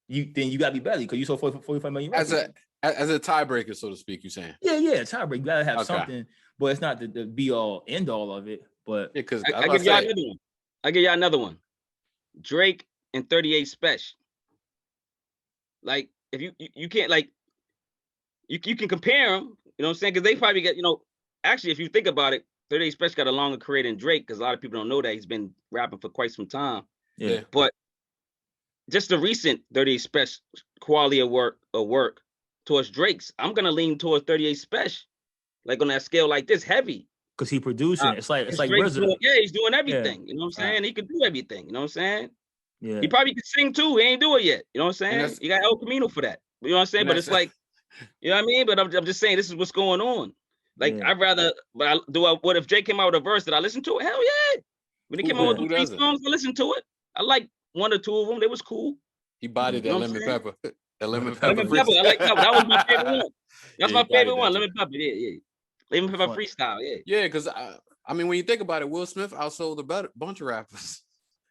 Then you got to be better because you sold 45 million. As a tiebreaker, so to speak, you're saying? Yeah, tiebreaker. You got to have something, but it's not the be all end all of it. But because I give y'all another one. I give y'all another one. Drake and 38 Special. Like if you can't like you can compare them. You know what I'm saying? Because they probably get actually if you think about it, 38 Special got a longer career than Drake because a lot of people don't know that he's been rapping for quite some time. Yeah, but just the recent 38 Special quality of work towards Drake's, I'm gonna lean towards 38 Special, like on that scale like this, heavy. Because he producing it's like he's doing everything. Yeah. You know what I'm saying? He can do everything. You know what I'm saying? Yeah. He probably can sing too. He ain't do it yet. You know what I'm saying? You got El Camino for that. You know what I'm saying? But it's like, you know what I mean? But I'm just saying this is what's going on. Like I'd rather, what if Drake came out with a verse that I listened to? Hell yeah! When he came out with 3 songs, I listened to it. I like 1 or 2 of them. They was cool. He bodied that lemon pepper. That lemon pepper. I like that. That was my favorite one. That's my favorite one. Lemon pepper. Yeah. Lemon pepper freestyle. Yeah. Because I mean, when you think about it, Will Smith outsold a bunch of rappers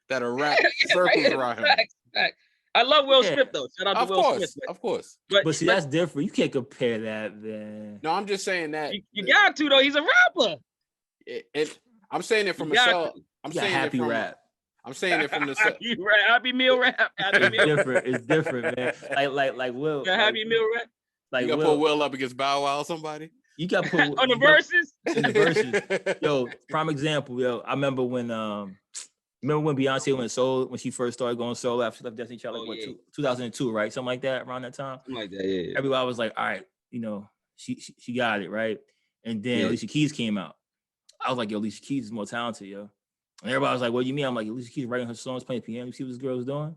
that are rap circles around him. Fact. I love Will Smith though. Shout out to Will Smith. Of course. But see, that's different. You can't compare that, man. No, I'm just saying that you got to though. He's a rapper. I'm saying it from a cell. I'm saying happy rap. I'm saying it from the happy meal rap. It's different, man. Like Will. Happy meal rap. Like you gotta put Will up against Bow Wow or somebody. You got to put on the verses. In the verses. Yo, prime example. Yo, I remember when Beyonce went solo, when she first started going solo after she left Destiny Child, 2002, right? Something like that, around that time. Something like that, yeah. Everybody was like, all right, she got it, right? And then Alicia Keys came out. I was like, yo, Alicia Keys is more talented, yo. And everybody was like, what do you mean? I'm like, Alicia Keys writing her songs, playing piano. You see what this girl's doing?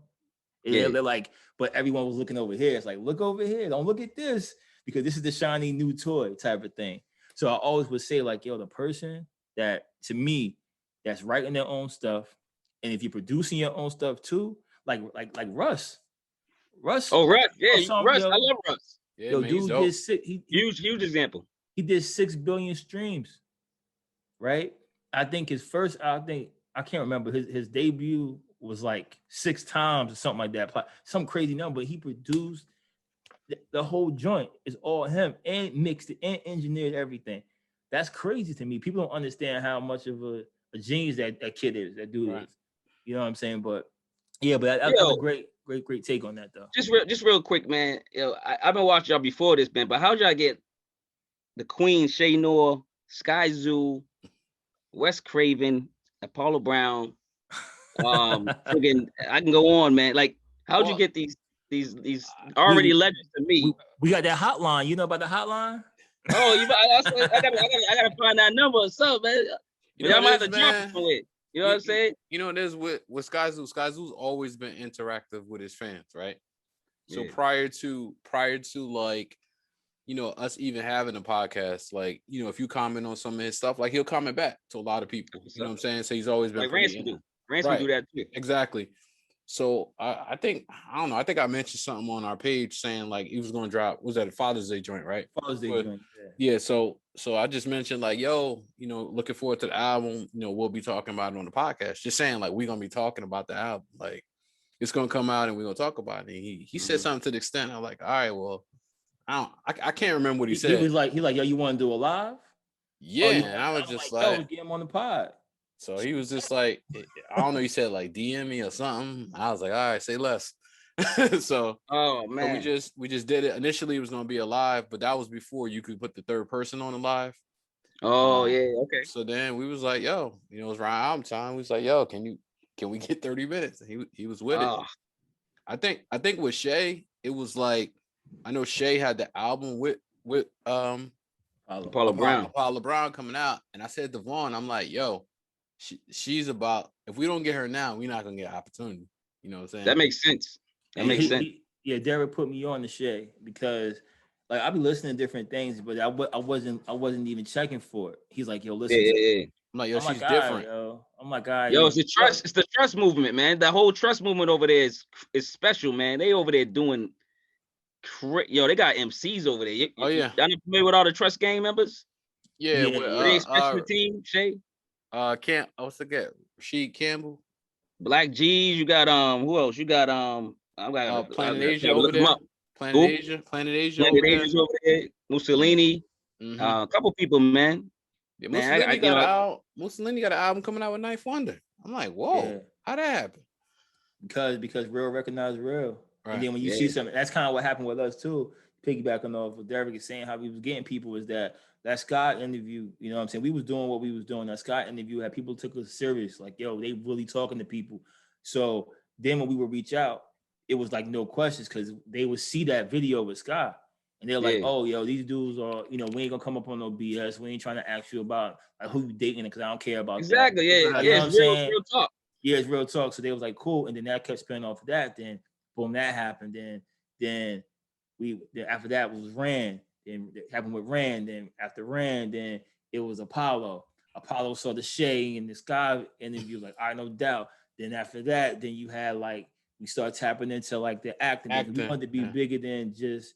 Yeah, they're like, but everyone was looking over here. It's like, look over here. Don't look at this. Because this is the shiny new toy type of thing. So I always would say, like, yo, the person that, to me, that's writing their own stuff, and if you're producing your own stuff too, like Russ. Oh, Russ, yeah, Russ. I love Russ. Yeah, yo, man, dude did huge example. He did 6 billion streams, right? I think I can't remember his debut was like 6 times or something like that, some crazy number. He produced. The whole joint is all him, and mixed it and engineered everything. That's crazy to me. People don't understand how much of a genius that kid is, that dude is. You know what I'm saying? But that's a great take on that though. Just real quick, man. I've been watching y'all before this, man. But how'd y'all get the Queen, Shay Noor, Sky Zoo, Wes Craven, Apollo Brown? Friggin', I can go on, man. Like, how'd you get these already legends to me? We got that hotline. You know about the hotline? Oh, I gotta find that number or something, man. Y'all might have to drop it with. You know what I'm saying? You know, there's with Skyzoo. Skyzoo's always been interactive with his fans, right? So prior to like, you know, us even having a podcast, like, you know, if you comment on some of his stuff, like he'll comment back to a lot of people. You know what I'm saying? So he's always been like pretty Ransom do that too. Exactly. So I think I think I mentioned something on our page saying like he was going to drop. Was that a Father's Day joint, right? Father's Day joint. Yeah. So I just mentioned like, yo, you know, looking forward to the album. You know, we'll be talking about it on the podcast. Just saying like we're gonna be talking about the album. Like it's gonna come out and we're gonna talk about it. And he said something to the extent I'm like, all right, well, I can't remember what he said. He was like, yo, you want to do a live? Yeah, and I was just like, yo, get him on the pod. So he was just like, I don't know, he said like DM me or something. I was like, all right, say less. So man, we just did it. Initially it was gonna be a live, but that was before you could put the third person on the live. Okay. So then we was like, yo, you know, it was around album time. We was like, yo, can we get 30 minutes? And he was with it. I think with Shay, it was like, I know Shay had the album with Apollo Brown coming out, and I said to Vaughn, I'm like, yo, she's about, if we don't get her now, we're not gonna get an opportunity. You know what I'm saying? That makes sense. Yeah, Derrick put me on the Shay because like I be listening to different things, but I wasn't even checking for it. He's like, yo, listen. I'm like, yo, she's different. Yo. I'm like, all right, yo, it's the trust movement, man. The whole trust movement over there is special, man. They over there doing they got MCs over there. Y'all not familiar with all the Trust Gang members? Yeah, they special team, Shay. What's the guy? Rashid Campbell, Black G's. You got who else? You got Planet Asia over there. Planet Asia over there. Mussolini. A couple people, man. Yeah, Mussolini got an album coming out with Ninth Wonder. I'm like, whoa, how'd that happen? Because real recognize real. Right. And then when you see something, that's kind of what happened with us too. Piggybacking off what Derrick is saying, how we was getting people is that Scott interview, you know what I'm saying? We was doing what we was doing. That Scott interview had people took us serious. Like, yo, they really talking to people. So then when we would reach out, it was like no questions because they would see that video with Scott. And they're like, oh, yo, these dudes are, you know, we ain't gonna come up on no BS. We ain't trying to ask you about like who you dating because I don't care about that. You know it's real talk. Yeah, it's real talk. So they was like, cool. And then that kept spinning off of that. Then boom, that happened. Then after that was Rand. Then it happened with Rand. Then after Rand, then it was Apollo. Apollo saw the Shay and the Sky interview, like, I no doubt. Then after that, then you had like we start tapping into like the acting. We wanted to be bigger than just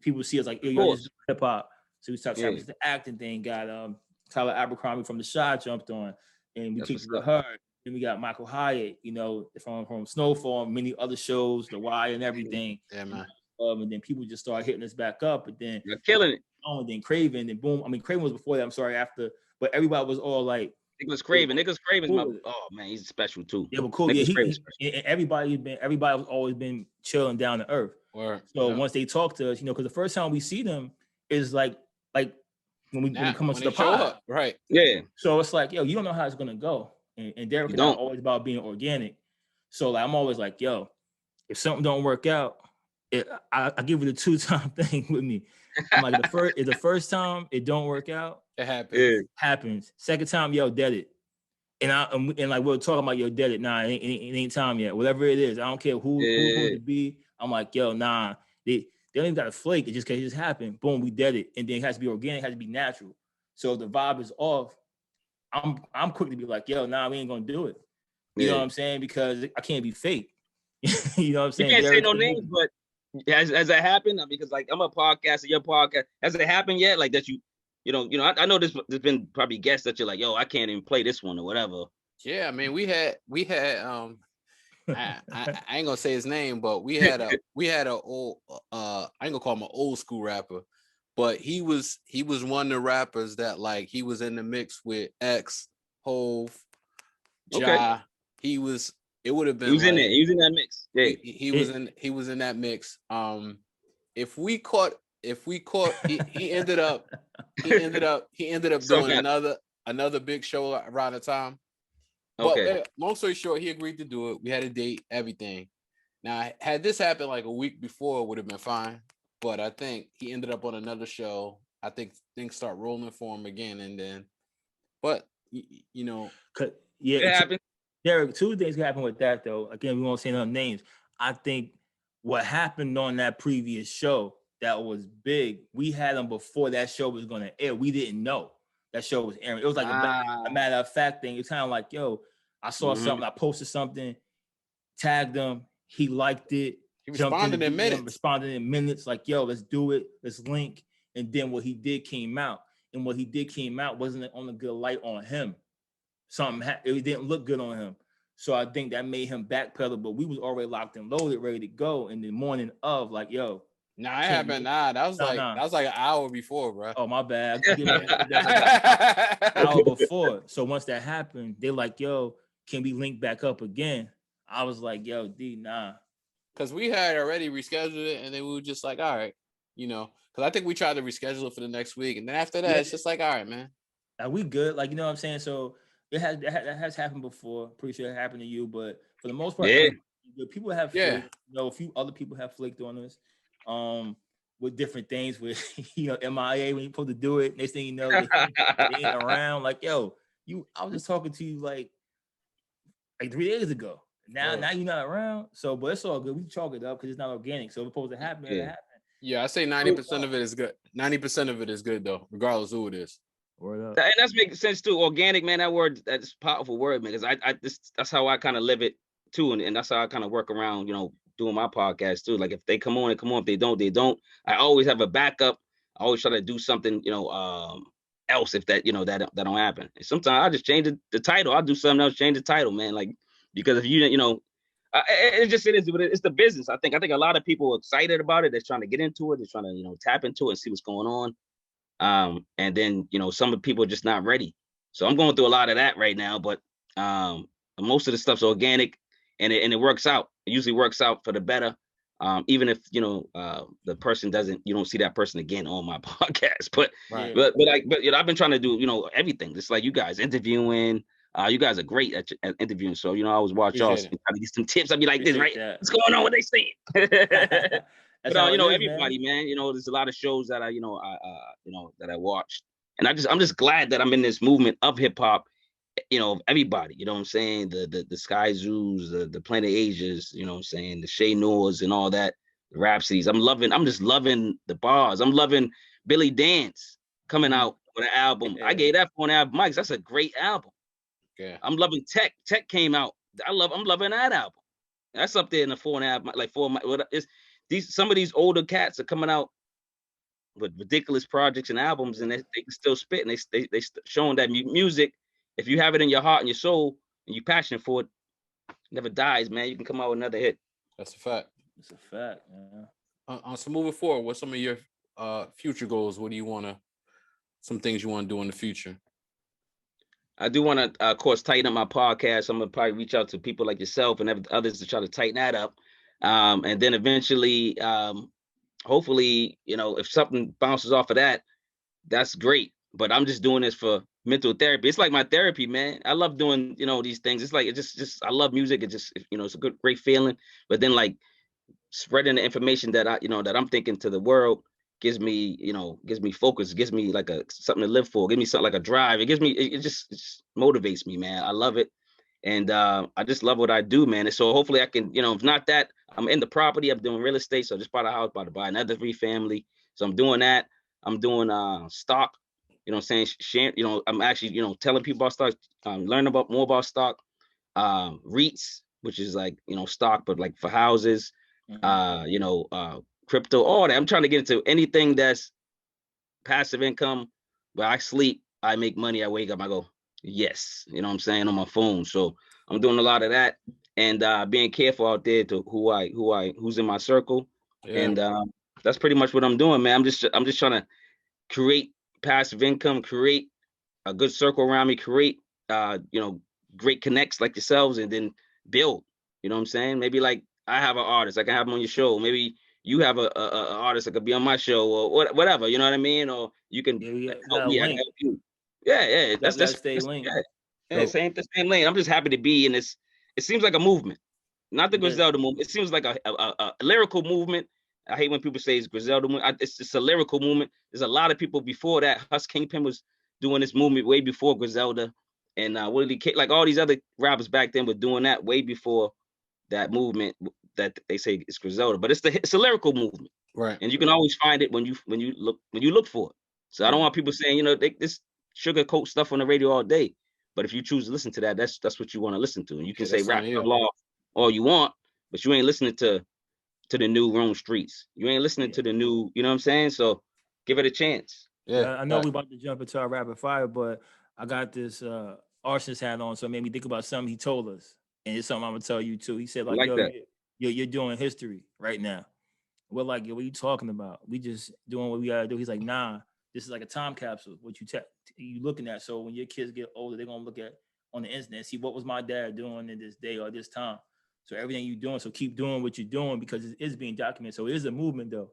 people see us like, yo, this is hip hop. So we started tapping into the acting thing. Got Tyler Abercrombie from The Shy jumped on, and we kicked it with her. Then we got Michael Hyatt, you know, from Snowfall, many other shows, The Wire and everything. Yeah, man. And then people just started hitting us back up. But then you're killing it. Oh, and then Craven, and boom. I mean, Craven was before that. I'm sorry, after. But everybody was all like, Nicholas Craven's cool. Man, he's special too. Yeah, but cool. Everybody was always been chilling down to earth. So once they talk to us, you know, because the first time we see them is like when we come up to the pod, right? Yeah. So it's like, yo, you don't know how it's gonna go, and Derrick and I are always about being organic. So like, I'm always like, yo, if something don't work out, I give it a 2-time thing with me. I'm like, the first time it don't work out, it happens. It happens. Second time, yo, dead it. And like we're talking about, yo, dead it. Nah, it ain't time yet. Whatever it is, I don't care who it be. I'm like, yo, nah. They don't even got to flake. It just happened. Boom, we dead it. And then it has to be organic. It has to be natural. So if the vibe is off, I'm quick to be like, yo, nah, we ain't gonna do it. You know what I'm saying? Because I can't be fake. You know what I'm saying? You can't say no names, but has that happened? Because like I'm a podcaster, your podcast. Has it happened yet? Like that you know, I know there's been probably guests that you're like, yo, I can't even play this one or whatever. Yeah, I mean, we had I ain't gonna say his name, but we had a old I ain't gonna call him an old school rapper, but he was one of the rappers that like he was in the mix with X, Hove, Ja. It would have been. He was in there. He was in that mix. Yeah, he was in that mix. If we caught, he ended up doing another big show around the time. But long story short, he agreed to do it. We had a date, everything. Now, had this happened like a week before, it would have been fine. But I think he ended up on another show. I think things start rolling for him again, and then. But you know. Yeah, It happened. Derrick, two things happened with that though. Again, we won't say no names. I think what happened on that previous show that was big, we had them before that show was going to air. We didn't know that show was airing. It was like a matter of fact thing. It's kind of like, yo, I saw something, I posted something, tagged him, he liked it. He responded in minutes. Responded in minutes, like, yo, let's do it, let's link. And then what he did came out. And what he did came out wasn't on a good light on him. It didn't look good on him. So I think that made him backpedal, but we was already locked and loaded, ready to go in the morning of, like, yo. Nah, it happened. That was like an hour before, bro. Oh, my bad. An hour before. So once that happened, they're like, yo, can we link back up again? I was like, yo, D, nah. Because we had already rescheduled it, and then we were just like, all right, you know, because I think we tried to reschedule it for the next week. And then after that, it's just like, all right, man. Like, we good. Like, you know what I'm saying? So that has happened before. Pretty sure it happened to you, but for the most part, people have flaked. You know, a few other people have flaked on us. With different things, with MIA when you're supposed to do it. Next thing you know, they ain't around. Like, yo, I was just talking to you like 3 days ago. Now you're not around. So, but it's all good. We chalk it up because it's not organic. So if it's supposed to happen, it happen. Yeah, I say 90% of it is good. 90% of it is good though, regardless who it is. And that's making sense too. Organic, man. That word, that's a powerful word, man. Because that's how I kind of live it too, and that's how I kind of work around, doing my podcast too. Like if they come on, they come on. If they don't, they don't. I always have a backup. I always try to do something, else if that, that don't happen. And sometimes I just change the title. I'll do something else, change the title, man. Like, because if it's the business. I think a lot of people are excited about it. They're trying to get into it. They're trying to, tap into it and see what's going on. And then, some of the people are just not ready. So I'm going through a lot of that right now, but most of the stuff's organic and it works out. It usually works out for the better. Even if, the person you don't see that person again on my podcast, but I've been trying to do, everything. Just like you guys interviewing. You guys are great at interviewing. So, I always watch y'all and try to get some tips. I'd be like, this, right? What's going on? What they saying? But everybody, man, there's a lot of shows that that I watched, and I'm just glad that I'm in this movement of hip hop, everybody, what I'm saying, the Sky Zoos, the Planet Asias, what I'm saying, the Shay Noors and all that, the Rhapsodies. I'm just loving the bars. I'm loving Billy Dance coming out with an album. I gave that 4.5 mics. That's a great album. Yeah. I'm loving Tech. Tech came out. I'm loving that album. That's up there in the 4.5, like 4. Some of these older cats are coming out with ridiculous projects and albums, and they can still spit, and they showing that music. If you have it in your heart and your soul, and you're passionate for it, it never dies, man. You can come out with another hit. That's a fact. It's a fact, man. So moving forward, what's some of your future goals? What do you want to? Some things you want to do in the future? I do want to, of course, tighten up my podcast. I'm gonna probably reach out to people like yourself and others to try to tighten that up. And then eventually, hopefully, if something bounces off of that, that's great. But I'm just doing this for mental therapy. It's like my therapy, man. I love doing, these things. It's like, I love music. It just, it's a great feeling. But then like spreading the information that that I'm thinking to the world gives me focus, gives me like something to live for, gives me something like a drive. It just motivates me, man. I love it. And I just love what I do, man. And so hopefully I can, if not that, I'm in the property, I'm doing real estate. So I just bought a house, about to buy another 3 family. So I'm doing that. I'm doing stock, sharing, I'm actually, telling people about stock, learning more about stock, REITs, which is like, stock, but like for houses, crypto, all that. I'm trying to get into anything that's passive income, where I sleep, I make money, I wake up, I go, yes, what I'm saying, on my phone. So I'm doing a lot of that, and being careful out there to who's in my circle. Yeah. And that's pretty much what I'm doing, man. I'm just trying to create passive income, create a good circle around me, create great connects like yourselves, and then build. You know what I'm saying? Maybe like I have an artist, I can have him on your show. Maybe you have a artist that could be on my show, or whatever. You know what I mean? Or you can help me, I can help you. Yeah. That's link. Yeah, same lane. I'm just happy to be in this. It seems like a movement, not the Griselda movement. It seems like a lyrical movement. I hate when people say it's Griselda movement. It's a lyrical movement. There's a lot of people before that. Hus Kingpin was doing this movement way before Griselda. and Willie K, like all these other rappers back then were doing that way before that movement that they say is Griselda. But it's a lyrical movement, Right. and you can always find it when you look for it. So I don't want people saying, this sugarcoat stuff on the radio all day. But if you choose to listen to that, that's what you want to listen to. And you can say rap law all you want, but you ain't listening to the new Rome Streets. You ain't listening to the new, you know what I'm saying? So give it a chance. Yeah, I know we about to jump into our rapid fire, but I got this arsonist hat on, so it made me think about something he told us. And it's something I'm gonna tell you too. He said, like you're doing history right now. We're like, yo, what are you talking about? We just doing what we gotta do. He's like, nah, this is like a time capsule. What you looking at. So when your kids get older, they're gonna look at on the internet, see what was my dad doing in this day or this time. So everything you're doing, so keep doing what you're doing because it is being documented. So it is a movement though.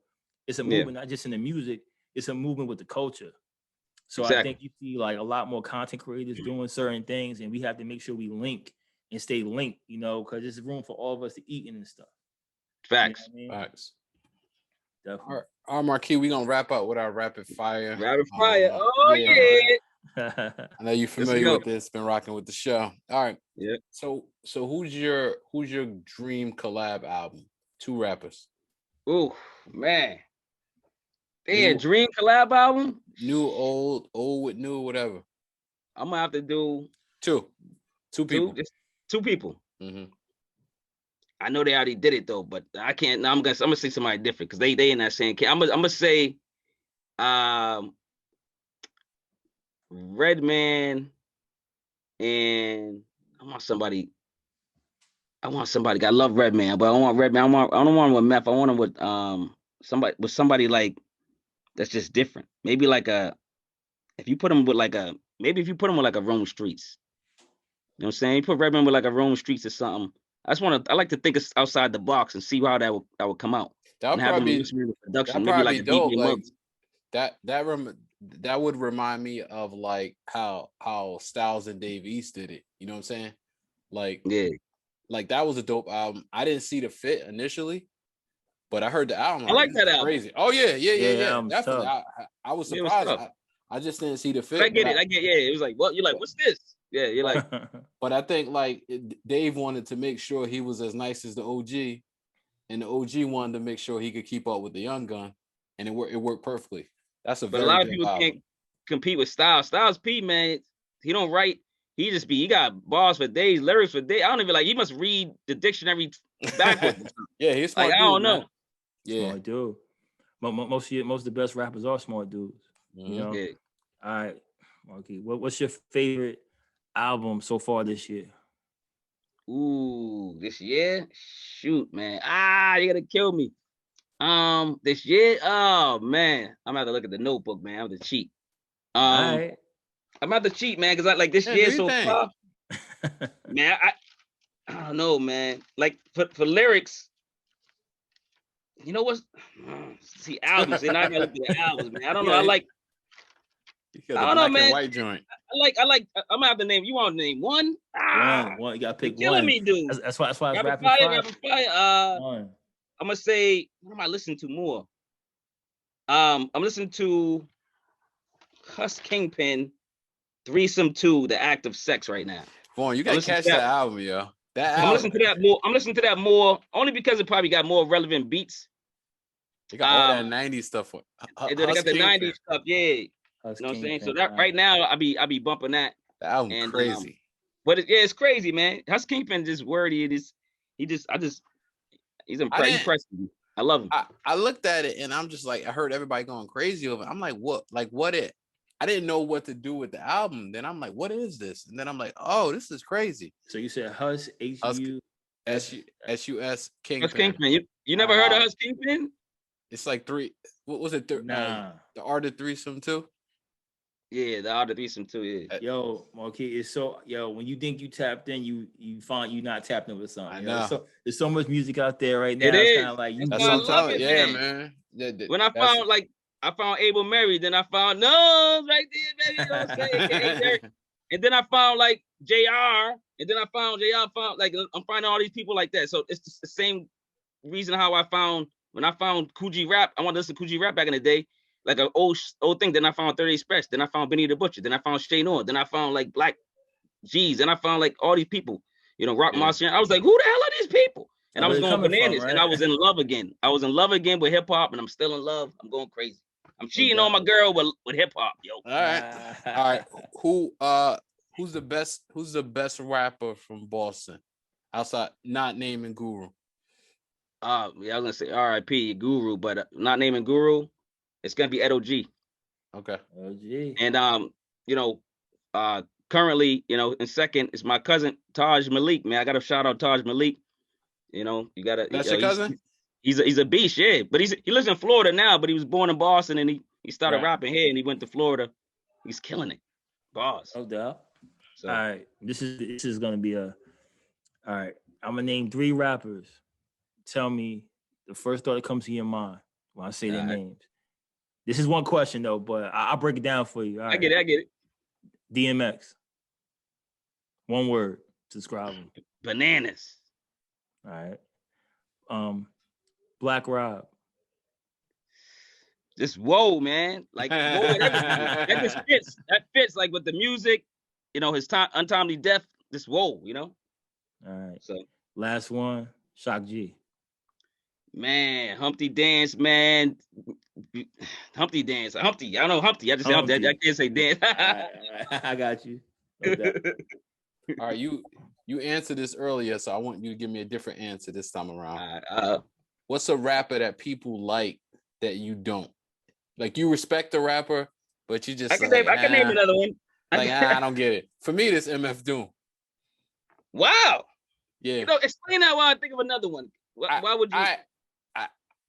It's a movement, not just in the music, it's a movement with the culture. So I think you see like a lot more content creators doing certain things, and we have to make sure we link and stay linked, because there's room for all of us to eat and stuff. Facts. You know what I mean? Facts. Definitely. All right, Marquis, we're gonna wrap up with our rapid fire. Rapid fire. Yeah. I know you're familiar with this, been rocking with the show. All right. Yeah. So who's your dream collab album? 2 rappers. Oh man. Dream collab album? New, old with new, whatever. I'm gonna have to do 2 people. Just 2 people. Mm-hmm. I know they already did it though, but I can't. No, I'm gonna say somebody different because they in that same camp. I'm gonna say Redman, and I want somebody. I love Redman, but I don't want Redman. I don't want him with Meth. I want him with somebody like that's just different. Maybe like if you put him with like a Rome Streets. You know what I'm saying? You put Redman with like a Rome Streets or something. I like to think outside the box and see how that would come out. That would probably be production. Maybe like dope. DJ Like, that would remind me of like how Styles and Dave East did it. You know what I'm saying? Like, yeah, like that was a dope album. I didn't see the fit initially, but I heard the album. I like that album. Crazy. Oh yeah. Definitely. I was surprised. I just didn't see the fit. I get it. Yeah. It was like, what? You're like, what's this? Yeah, you're like. But I think like Dave wanted to make sure he was as nice as the OG, and the OG wanted to make sure he could keep up with the young gun, and it worked perfectly. That's a lot of people can't compete with Styles. Styles P, man, he don't write. He got bars for days, lyrics for days. I don't even he must read the dictionary backwards. Yeah, he's smart. Like, I don't know. Yeah, smart dude. Most of the best rappers are smart dudes. Mm-hmm. You know. Yeah. All right, Marquis. What's your favorite album so far this year? Ooh, this year? Shoot, man. You gotta kill me. This year? Oh man. I'm gonna have to look at the notebook, man. I'm gonna cheat. All right. I'm about to cheat, man, because I like this year so far. Man, I don't know, man. Like for lyrics, you know what? See, albums. They're not gonna look at the albums, man. I don't know. I don't know, man. White joint. I like. I'm gonna have to name. You want to name one? One. You gotta pick one. Killing me, dude. That's why I was rapid fire. One. I'm gonna say. What am I listening to more? I'm listening to Huss Kingpin, Threesome 2, The Act of Sex right now. Vaughn, you gotta catch that album, yo. I'm listening to that more only because it probably got more relevant beats. They got all that 90s stuff. They got the 90s stuff, yeah. You know what I'm saying? So that right now, I be bumping that. The album crazy. But it's crazy, man. Huss Kingpin just wordy. It is. He's impressed me. I love him. I looked at it and I'm just like, I heard everybody going crazy over it. I'm like, what? Like, I didn't know what to do with the album. Then I'm like, what is this? And then I'm like, oh, this is crazy. So you said Huss, H-U-S Kingpin. Huss Kingpin. You never heard of Huss Kingpin? It's like 3. What was it? Nah. The Art of Threesome 2? Yeah, the Art of Threesome 2, yeah. Yo, Marquis, it's so, when you think you tapped in, you find you not tapped in with something. I know. So, there's so much music out there right now. It is. Kind of like That's what I'm telling you. Yeah, man. When I found Abel Mary, then I found no right there, baby. You know what I'm saying? And then I found like JR, and then I found like I'm finding all these people like that. So it's the same reason how when I found Coogee Rap. I wanted to listen to Coogee Rap back in the day, like an old thing. Then I found 30 Express. Then I found Benny the Butcher. Then I found Shay North. Then I found like Black G's, and I found like all these people, Rock Marciano. I was like, who the hell are these people? And I was going bananas, and I was in love again. I was in love again with hip hop, and I'm still in love. I'm going crazy. I'm cheating on my girl with hip hop, yo. All right. Who's the best rapper from Boston? Outside, not naming Guru. Yeah, I was gonna say R.I.P. Guru, but not naming Guru. It's gonna be Ed O.G. Okay. OG. And currently, in second is my cousin Taj Malik. Man, I gotta shout out Taj Malik. You gotta. That's your cousin. He's a beast, yeah. But he lives in Florida now, but he was born in Boston, and he started rapping here, and he went to Florida. He's killing it, boss. No doubt. So, all right, this is gonna be all right. I'm gonna name 3 rappers. Tell me the first thought that comes to your mind when I say their names. This is one question though, but I'll break it down for you. All right. I get it. DMX. One word. Describe him. Bananas. All right. Black Rob. Just whoa, man. Like whoa and everything. That just fits. That fits like with the music, his untimely death. Just whoa, All right. So last one, Shock G. Man, Humpty Dance, man. Humpty Dance. Humpty. I don't know Humpty. I just say Humpty. I can't say dance. All right. I got you. All right, you answered this earlier, so I want you to give me a different answer this time around. What's a rapper that people like that you don't? Like you respect the rapper, but you just I can name another one. I don't get it. For me, this MF Doom. Wow. Yeah. Explain that while I think of another one. Why would you?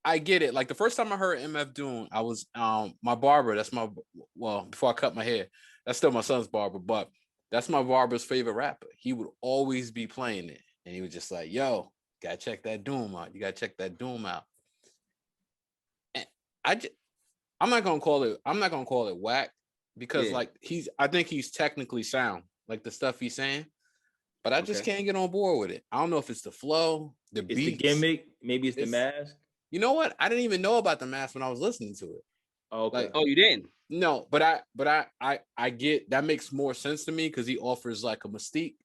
I get it. Like the first time I heard MF Doom, I was my barber. Before I cut my hair, that's still my son's barber, but that's my barber's favorite rapper. He would always be playing it, and he was just like, "Yo, gotta check that Doom out. You gotta check that Doom out." And I'm not gonna call it whack because I think he's technically sound, like the stuff he's saying, but I just can't get on board with it. I don't know if it's the flow, the beats, the gimmick, maybe it's the mask. You know what? I didn't even know about the mask when I was listening to it. Oh, okay. You didn't? No, but I get that makes more sense to me because he offers like a mystique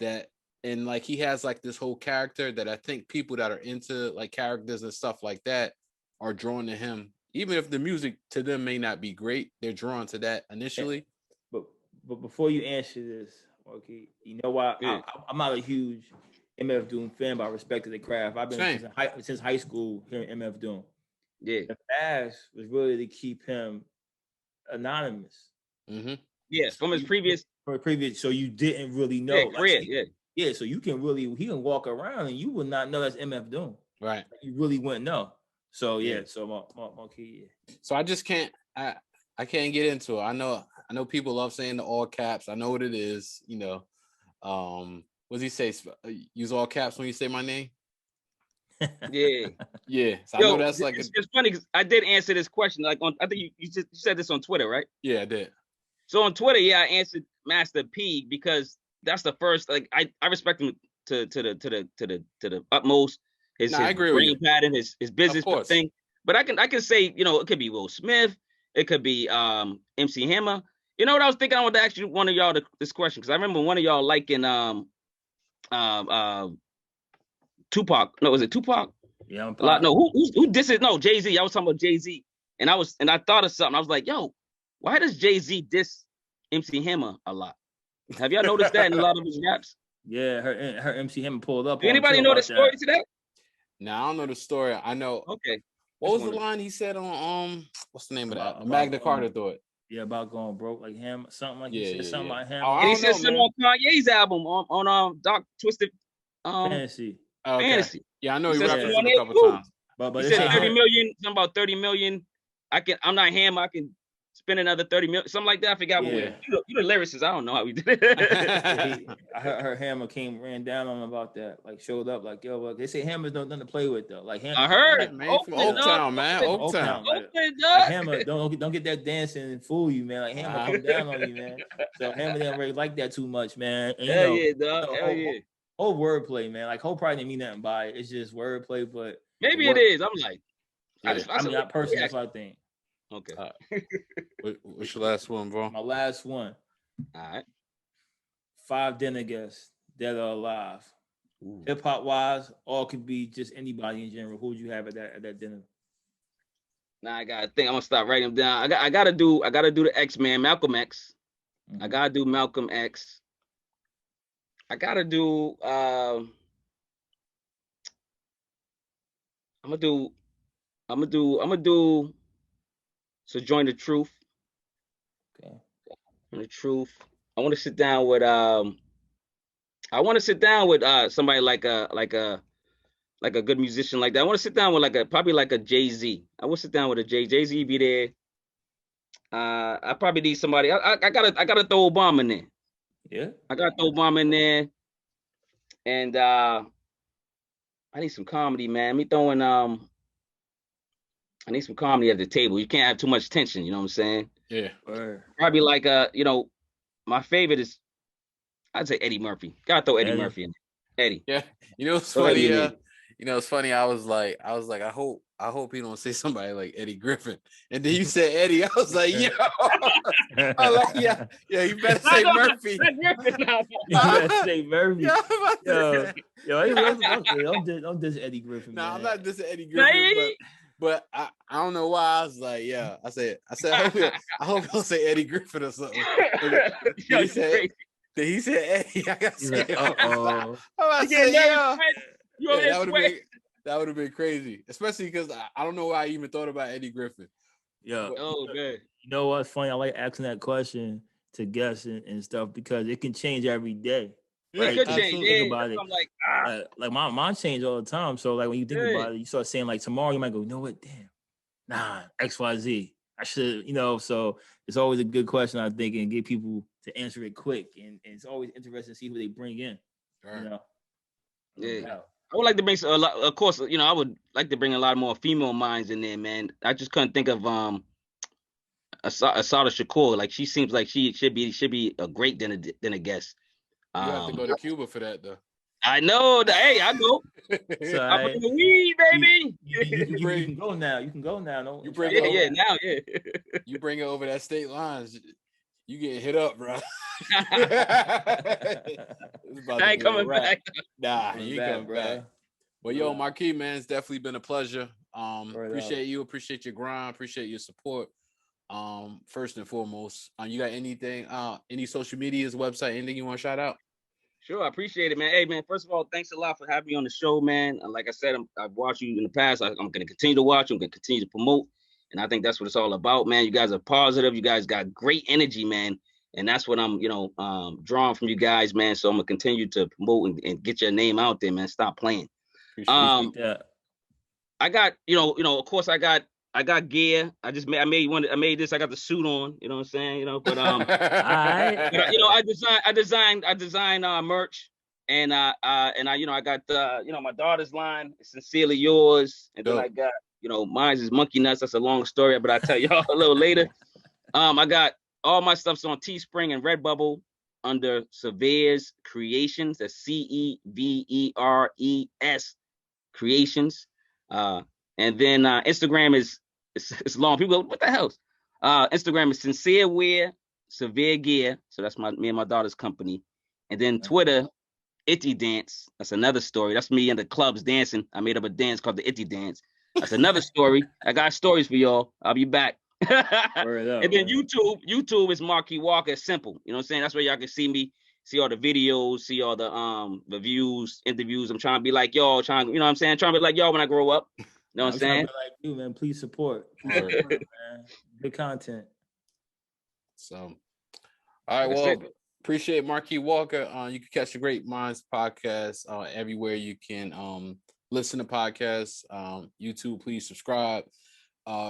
and like he has like this whole character that I think people that are into like characters and stuff like that are drawn to him. Even if the music to them may not be great, they're drawn to that initially. But before you answer this, okay, you know why? I'm not a huge MF Doom fan, but I respected the craft. I've been since high school hearing MF Doom. Yeah. The mask was really to keep him anonymous. Mm-hmm. Yeah, from his previous. So you didn't really know. Yeah. So he can walk around and you would not know that's MF Doom. Right. You really wouldn't know. So yeah. So Marquis. Yeah. So I just can't. I can't get into it. I know people love saying the all caps. I know what it is. What does he say? Use all caps when you say my name? Yeah. Yeah. So I know that's like it's funny because I did answer this question. Like I think you said this on Twitter, right? Yeah, I did. So on Twitter, I answered Master P because that's the first. Like I respect him to the utmost. His I agree with you. brain pattern, his business thing. But I can say, it could be Will Smith, it could be MC Hammer. You know what I was thinking? I want to ask you one of y'all this question because I remember one of y'all liking Tupac. No, was it Tupac? Yeah, who this is? No, Jay-Z. I was talking about Jay-Z, and I thought of something. I was like, yo, why does Jay-Z diss MC Hammer a lot? Have y'all noticed that in a lot of his raps? Yeah, her MC Hammer pulled up. Do anybody know the story to that? No, I don't know the story. I know. Okay. What was the line he said on what's the name of that? Magna Carta thought. Yeah, about going broke like him, something like he said something like him. And he said something on Kanye's album on Doc Twisted Fantasy. Okay. Fantasy. Yeah, I know he rapped it on a couple times. But he said 30 million, something about 30 million. I'm not him, I can spend another 30 million, something like that. I forgot what you the lyricist. I don't know how we did it. I heard Hammer ran down on him about that. Like showed up like, yo, they say Hammer's nothing to play with though. Like Hammer, I heard it, man. Oaktown, man. Oaktown. Like, Hammer, don't get that dancing and fool you, man. Like Hammer come down on you, man. So Hammer didn't really like that too much, man. And, Hell yeah, dog. Hell yeah. Whole wordplay, man. Like whole probably didn't mean nothing by it. It's just wordplay, but maybe it is. I'm like, I personally, that's what I think. Okay. What's your last one, bro? My last one. All right. 5 dinner guests that are alive. Hip hop wise, or could be just anybody in general. Who would you have at that dinner? Now I gotta think. I'm gonna start writing them down. I gotta do the X-Man, Malcolm X. Mhm. I gotta do Malcolm X. I gotta do I'm gonna do Sojourn the Truth. Okay. The Truth. I want to sit down with somebody like a good musician like that. I want to sit down with probably like a Jay-Z. I will sit down with a Jay-Z be there. I probably need somebody. I gotta throw Obama in there. Yeah. I gotta throw Obama in there. And I need some comedy, man. I need some comedy at the table. You can't have too much tension, you know what I'm saying? Yeah. Probably like my favorite is I'd say Eddie Murphy. Gotta throw Eddie Murphy in there. Eddie. Yeah. You know it's funny. It's funny. I was like, I hope he don't say somebody like Eddie Griffin. And then you said Eddie. I was like, yo. I was like, yeah, you better say Murphy. You better say Murphy. Don't diss Eddie Griffin. No, man. I'm not dissing Eddie Griffin, but I don't know why. I was like, yeah. I said, I hope he'll say Eddie Griffin or something. He said Eddie. I got to say, that would have been crazy, especially because I don't know why I even thought about Eddie Griffin. Yeah. Good. You know what's funny? I like asking that question to guests and stuff because it can change every day. Right? It could change. Think about it. I'm like mine change all the time. So like when you think about it, you start saying like tomorrow you might go, you know what? Damn, nah, XYZ. I should, so it's always a good question I think and get people to answer it quick and it's always interesting to see who they bring in. Right. Yeah. I would like to bring a lot. Of course, I would like to bring a lot more female minds in there, man. I just couldn't think of Asada Shakur. Like she seems like she should be a great dinner guest. You have to go to Cuba for that, though. I know. Hey, I go. So I bring the weed, baby. You can go now. You can go now. No, you bring You bring it over that state lines. You get hit up, bro. I ain't coming back. Nah, you ain't coming back. Well, yo, Marquis, man, it's definitely been a pleasure. Appreciate you. Appreciate your grind. Appreciate your support. First and foremost, you got anything? Any social medias, website, anything you want to shout out? Sure, I appreciate it, man. Hey, man, first of all, thanks a lot for having me on the show, man. Like I said, I've watched you in the past. I'm going to continue to watch. I'm going to continue to promote. And I think that's what it's all about, man. You guys are positive. You guys got great energy, man. And that's what I'm, drawing from you guys, man. So I'm going to continue to promote and get your name out there, man. Stop playing. Appreciate that. I got, of course I got gear. I made this. I got the suit on, you know what I'm saying? But I designed merch and I got my daughter's line, Sincerely Yours, and then I got, mine is Monkey Nuts. That's a long story, but I'll tell y'all a little later. I got all my stuff's on Teespring and Redbubble under Severes Creations. That's CEVERES Creations. And then Instagram is it's long. People go, what the hell? Instagram is Sincere Wear, Severe Gear. So that's me and my daughter's company. And then Twitter, Itty Dance. That's another story. That's me in the clubs dancing. I made up a dance called the Itty Dance. That's another story. I got stories for y'all. I'll be back. And then YouTube is Marquis Walker. It's simple. You know what I'm saying? That's where y'all can see me, see all the videos, see all the reviews, interviews. I'm trying to be like y'all, you know what I'm saying? Trying to be like y'all when I grow up. You know what I'm saying? Like you, man. Please support. Man. Good content. So, all right. Well, appreciate Marquis Walker. You can catch the Great Minds podcast everywhere you can listen to podcasts. YouTube, please subscribe,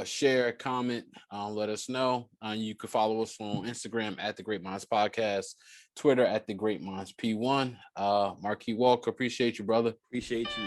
share, comment, let us know. You can follow us on Instagram at the Great Minds Podcast, Twitter at the Great Minds P1. Marquis Walker, appreciate you, brother. Appreciate you.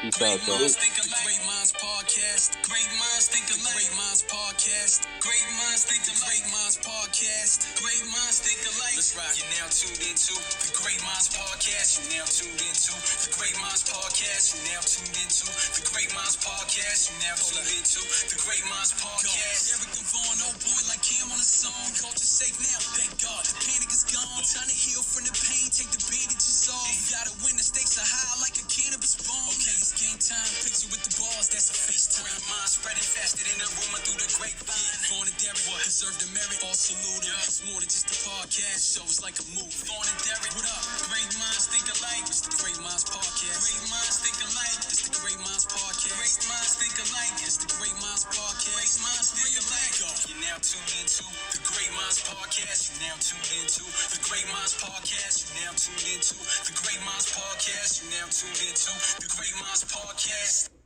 Peace out, y'all. Great Minds Podcast. Great Minds Think Alike. Great Minds Podcast. Great Minds Think Alike. Great Minds Podcast. Great Minds Think Alike. Let's ride. You're now tuned into the Great Minds Podcast. You're now tuned into the Great Minds Podcast. You're now tuned into the Great Minds Podcast. You're now tuned into the Great Minds Podcast. Derrick the Vaughn, oh boy, like Cam on the song. Culture safe now, thank God. Panic is gone. Time to heal from the pain. Take the bandages off. You gotta win. The stakes are high like a cannabis bomb. Okay, it's game time. Picture with the bars. That's a FaceTime. Great minds spreading faster than a rumor through the grapevine. Born and Derrick, deserve the merit. All salute. It's more than just a podcast. Show it's like a movie. Born and Derrick, what up? Great minds think alike. It's the Great Minds Podcast. Great minds think alike. It's the Great Minds Podcast. Great minds think alike. It's the Great Minds Podcast. Great minds think alike. You're now tuned into the Great Minds Podcast. You're now tuned into the Great Minds Podcast. You're now tuned into the Great Minds Podcast. You're now tuned into the Great Minds Podcast.